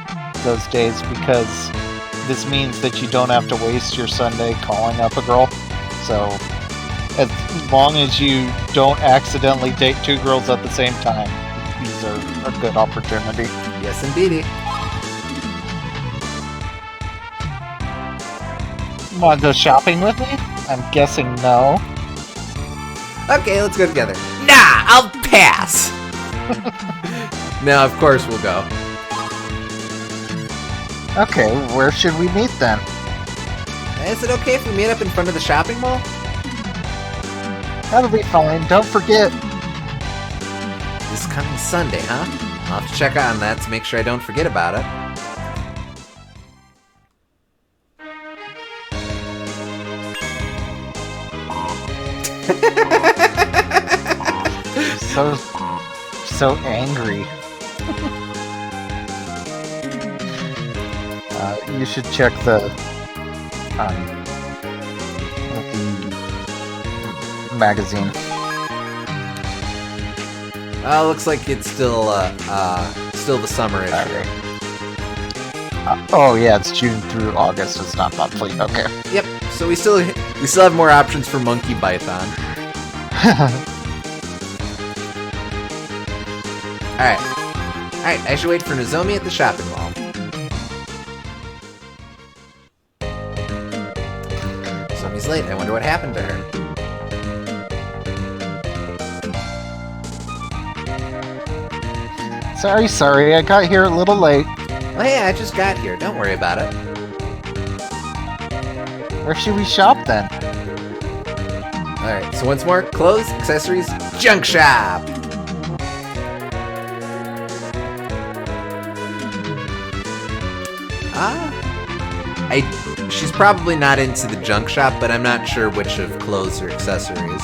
those days, because this means that you don't have to waste your Sunday calling up a girl. So, as long as you don't accidentally date two girls at the same time, these are a good opportunity. Yes, indeedy. Want to go shopping with me? I'm guessing no. Okay, let's go together. Nah, I'll pass! No, of course we'll go. Okay, where should we meet then? Is it okay if we meet up in front of the shopping mall? That'll be fine. Don't forget. This coming Sunday, huh? I'll have to check on that to make sure I don't forget about it. So angry. You should check the magazine. Looks like it's still the summer issue. Okay. Oh yeah, it's June through August. It's not monthly. Okay. Yep. So we still have more options for Monkey Python. Alright, I should wait for Nozomi at the shopping mall. Nozomi's late. I wonder what happened to her. Sorry, I got here a little late. Well, hey, I just got here. Don't worry about it. Where should we shop then? Alright, so once more, clothes, accessories, junk shop! She's probably not into the junk shop, but I'm not sure which of clothes or accessories.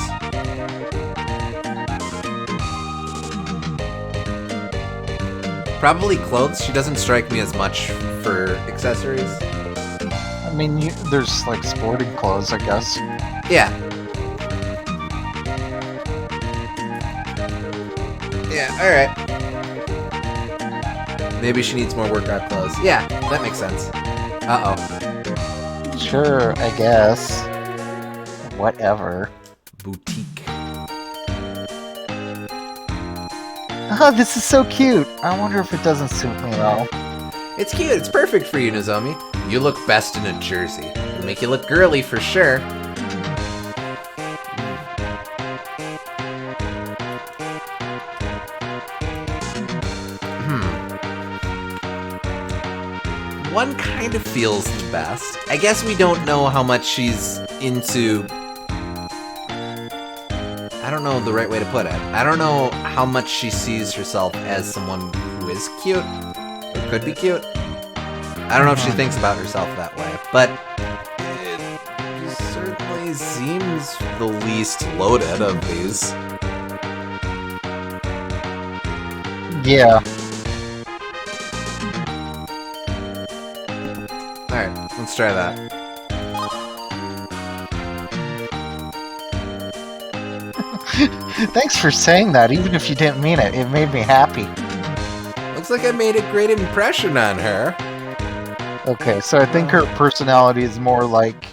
Probably clothes. She doesn't strike me as much for accessories. I mean, there's like sporting clothes, I guess. Yeah. Yeah, alright. Maybe she needs more workout clothes. Yeah, that makes sense. Uh-oh. Sure, I guess. Whatever. Boutique. Oh, this is so cute. I wonder if it doesn't suit me though. It's cute. It's perfect for you, Nozomi. You look best in a jersey. It'll make you look girly for sure. One kind of feels the best. I guess we don't know how much she's into... I don't know the right way to put it. I don't know how much she sees herself as someone who is cute, or could be cute. I don't know if she thinks about herself that way, but it certainly seems the least loaded of these. Yeah. Alright, let's try that. Thanks for saying that, even if you didn't mean it. It made me happy. Looks like I made a great impression on her. Okay, so I think her personality is more like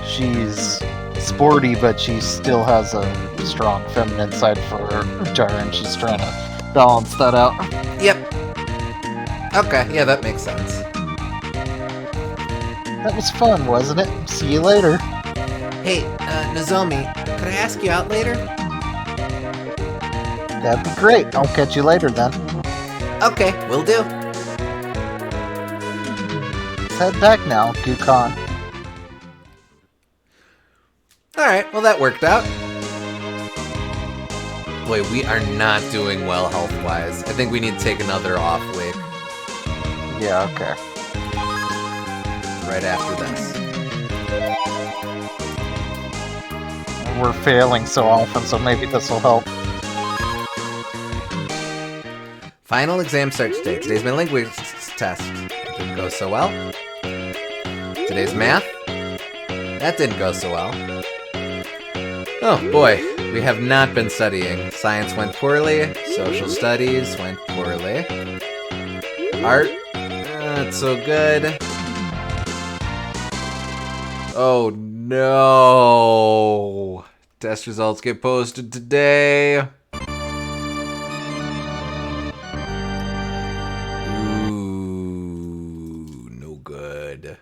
she's sporty, but she still has a strong feminine side for her, and she's trying to balance that out. Yep. Okay, yeah, that makes sense. That was fun, wasn't it? See you later. Hey, Nozomi, could I ask you out later? That'd be great. I'll catch you later then. Okay, will do. Let's head back now, Gukon. Alright, well that worked out. Boy, we are not doing well health-wise. I think we need to take another off week. Yeah, okay. Right after this. We're failing so often, so maybe this will help. Final exam starts today. Today's my linguistics test. Didn't go so well. Today's math. That didn't go so well. Oh boy, we have not been studying. Science went poorly. Social studies went poorly. Art, not so good. Oh no! Test results get posted today. Ooh, no good.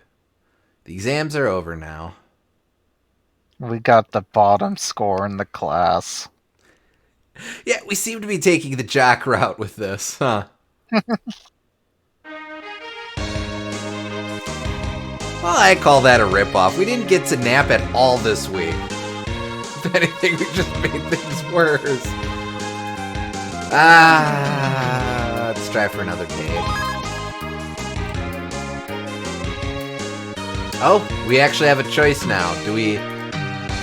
The exams are over now. We got the bottom score in the class. Yeah, we seem to be taking the jock route with this, huh? Well, I call that a ripoff. We didn't get to nap at all this week. If anything, we just made things worse. Let's try for another date. Oh, we actually have a choice now. Do we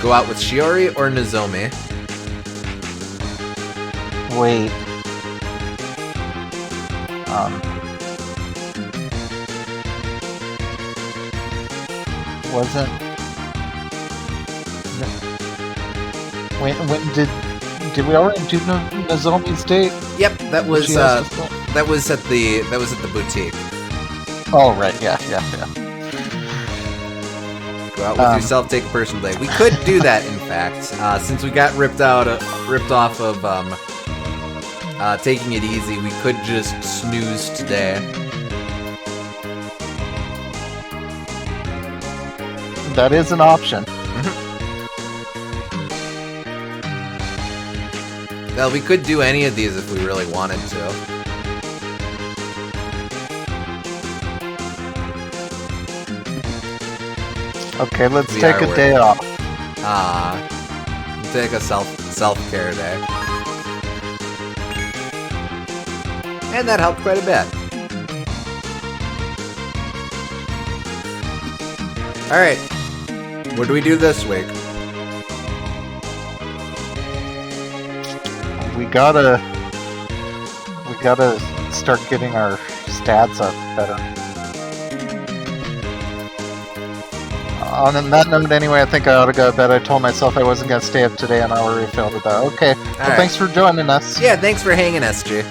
go out with Shiori or Nozomi? Wait. Wasn't... When did we already do Nozomi's date? Yep, that was She asked us that was at the boutique. Oh, right, yeah. Go out with yourself, take a personal day. We could do that, in fact, since we got ripped off of taking it easy. We could just snooze today. That is an option. Well, we could do any of these if we really wanted to. Okay, let's We take are a day off. Take a self-care day. And that helped quite a bit. Alright. What do we do this week? We gotta start getting our stats up better. On that note, anyway, I think I ought to go to bed. I told myself I wasn't gonna stay up today, and I already failed at that. Okay, well, right. Thanks for joining us. Yeah, thanks for hanging, SG.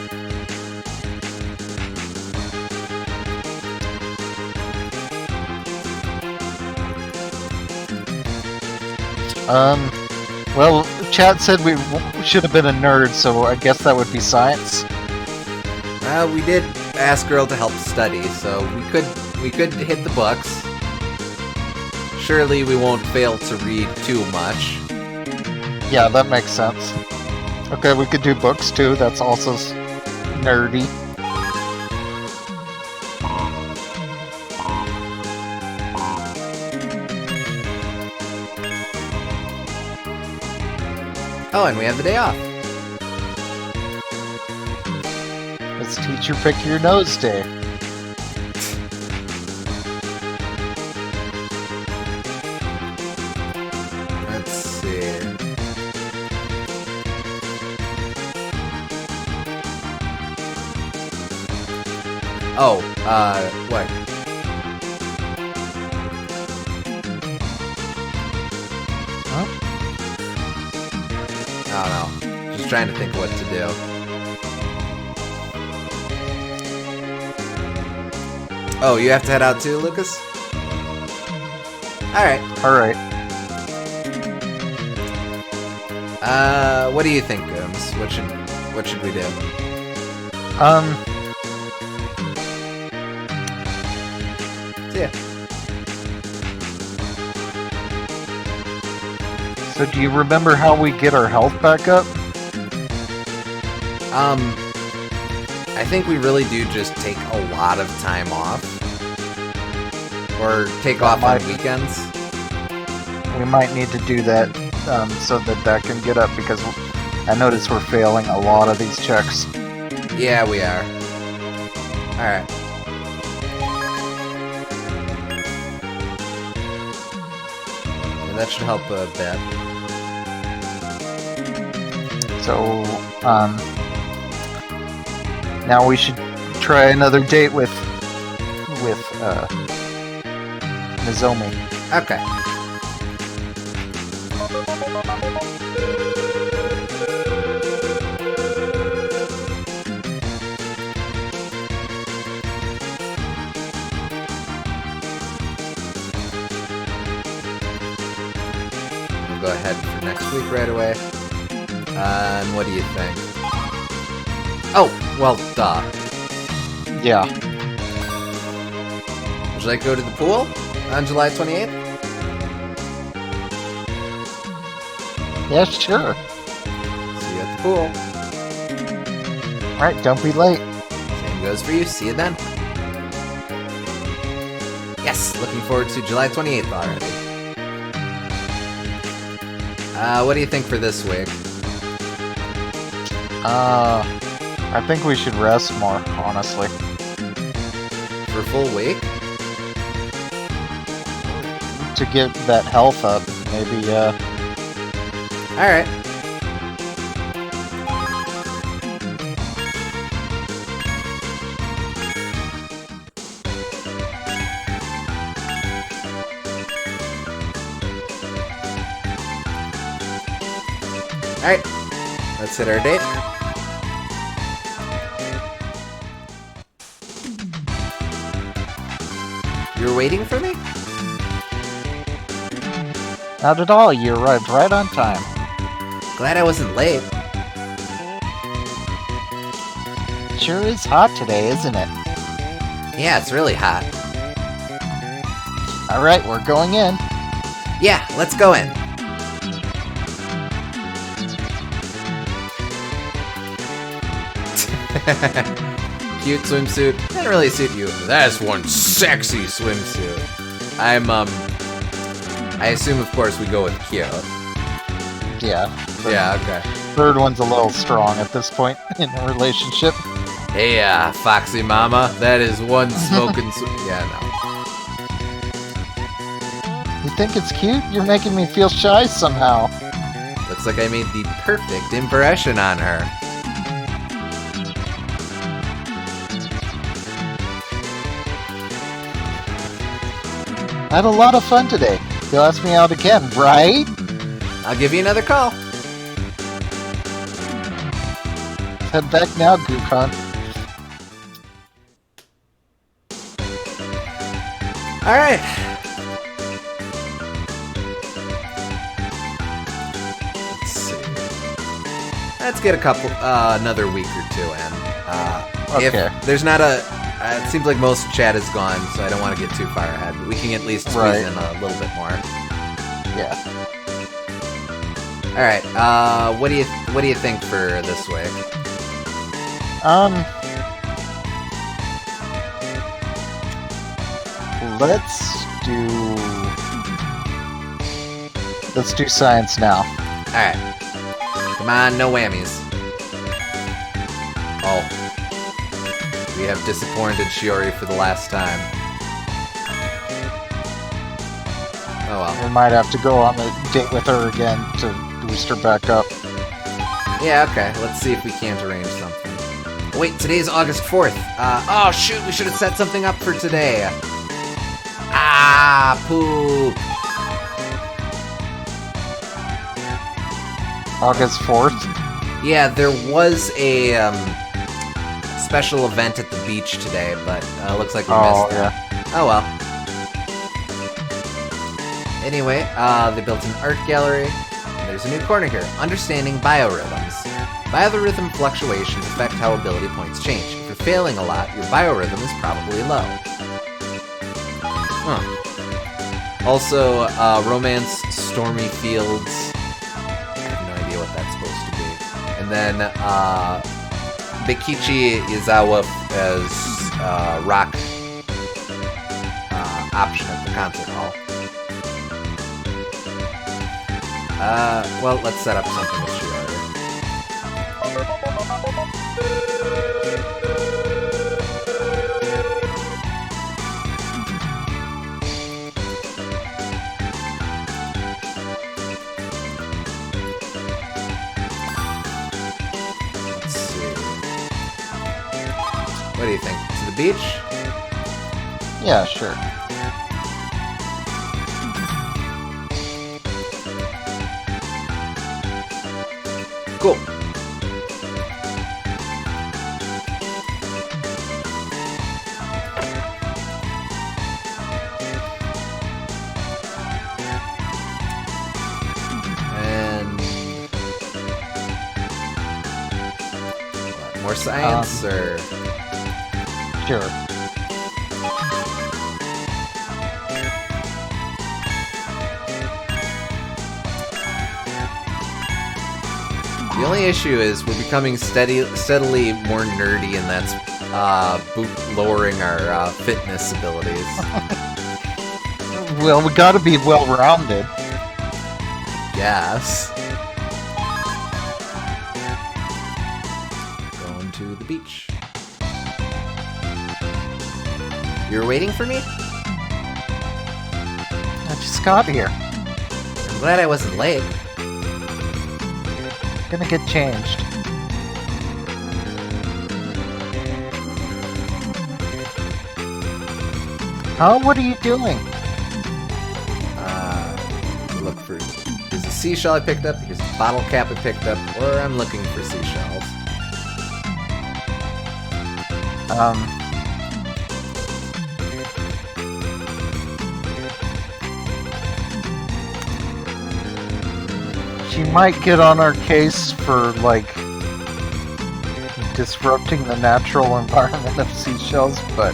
Well, chat said we should have been a nerd, so I guess that would be science. Well, we did ask Girl to help study, so we could hit the books. Surely we won't fail to read too much. Yeah, that makes sense. Okay, we could do books too. That's also nerdy. Oh, and we have the day off. It's teacher pick your nose day. Let's see. Oh, what? Huh? I don't know. Just trying to think what to do. Oh, you have to head out too, Lucas? Alright. Alright. What do you think, Gooms? What should we do? Yeah. So do you remember how we get our health back up? I think we really do just take a lot of time off. Or take off on weekends. We might need to do that so that can get up, because I notice we're failing a lot of these checks. Yeah, we are. Alright. Yeah, that should help a bit. So, now we should try another date with Nozomi. Okay. go ahead for next week right away. And what do you think? Oh, well, duh. Yeah. Would you like to go to the pool on July 28th? Yeah, sure. See you at the pool. Alright, don't be late. Same goes for you. See you then. Yes, looking forward to July 28th already. What do you think for this week? I think we should rest more, honestly. For a full week? To get that health up, maybe, Alright. Alright, let's hit our date. You're waiting for me? not at all. You arrived right on time. Glad I wasn't late. Sure is hot today, isn't it? Yeah, it's really hot. Alright, we're going in. Yeah, let's go in. Cute swimsuit. Didn't really suit you. That's one sexy swimsuit. I assume, of course, we go with cute. Yeah. Yeah, okay. Third one's a little strong at this point in the relationship. Hey, Foxy Mama, that is one smoking yeah, no. You think it's cute? You're making me feel shy somehow. Looks like I made the perfect impression on her. I had a lot of fun today. You'll ask me out again, right? I'll give you another call. Head back now, Gukon. Alright. Let's see. Let's get another week or two in. Okay. If there's not a... it seems like most chat is gone, so I don't want to get too far ahead, but we can at least squeeze in a little bit more. Yeah. Alright, what do you think for this week? Let's do science now. Alright. Come on, no whammies. Oh. We have disappointed Shiori for the last time. Oh well. We might have to go on a date with her again to boost her back up. Yeah, okay. Let's see if we can't arrange something. Wait, today's August 4th. Oh shoot, we should have set something up for today. Ah, poop. August 4th? Yeah, there was a special event at the beach today, but looks like we missed that. Oh well. Anyway, they built an art gallery. And there's a new corner here. Understanding biorhythms. Biorhythm fluctuations affect how ability points change. If you're failing a lot, your biorhythm is probably low. Huh. Also, Romance Stormy Fields. I have no idea what that's supposed to be. And then, Bikichi Izawa as rock option at the concert hall. Well, let's set up something with Shiori. Let's see. What do you think? To the beach? Yeah, sure. Cool. science, or... Sure. The only issue is we're becoming steadily more nerdy, and that's lowering our fitness abilities. Well, we gotta be well-rounded. Yes. Going to the beach. You were waiting for me? I just got here. I'm glad I wasn't late. Gonna get changed. Huh? What are you doing? Look for... There's a seashell I picked up, here's a bottle cap I picked up, or I'm looking for seashells. She might get on our case for, like, disrupting the natural environment of seashells, but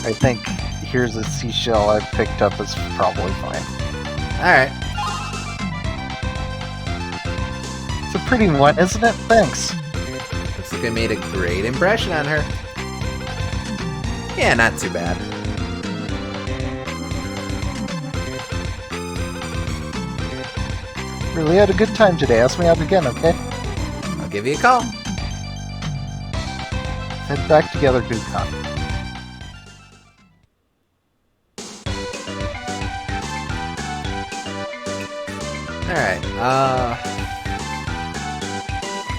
I think here's a seashell I picked up is probably fine. Alright. It's a pretty one, isn't it? Thanks. Looks like I made a great impression on her. Yeah, not too bad. Really had a good time today. Ask me out again, okay? I'll give you a call. Head back together, Gukon. Alright,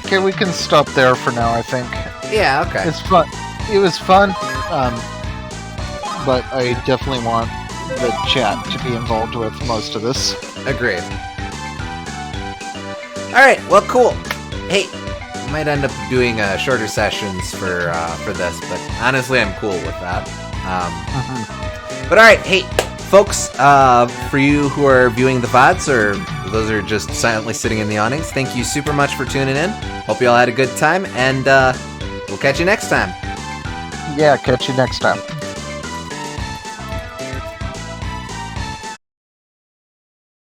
Okay, we can stop there for now, I think. yeah, okay. It's fun. It was fun, but I definitely want the chat to be involved with most of this. Agreed. Alright, well, cool. Hey, I might end up doing shorter sessions for this, but honestly, I'm cool with that. But alright, hey, folks, for you who are viewing the VODs, or those who are just silently sitting in the awnings, thank you super much for tuning in. Hope you all had a good time, and we'll catch you next time. Yeah, catch you next time.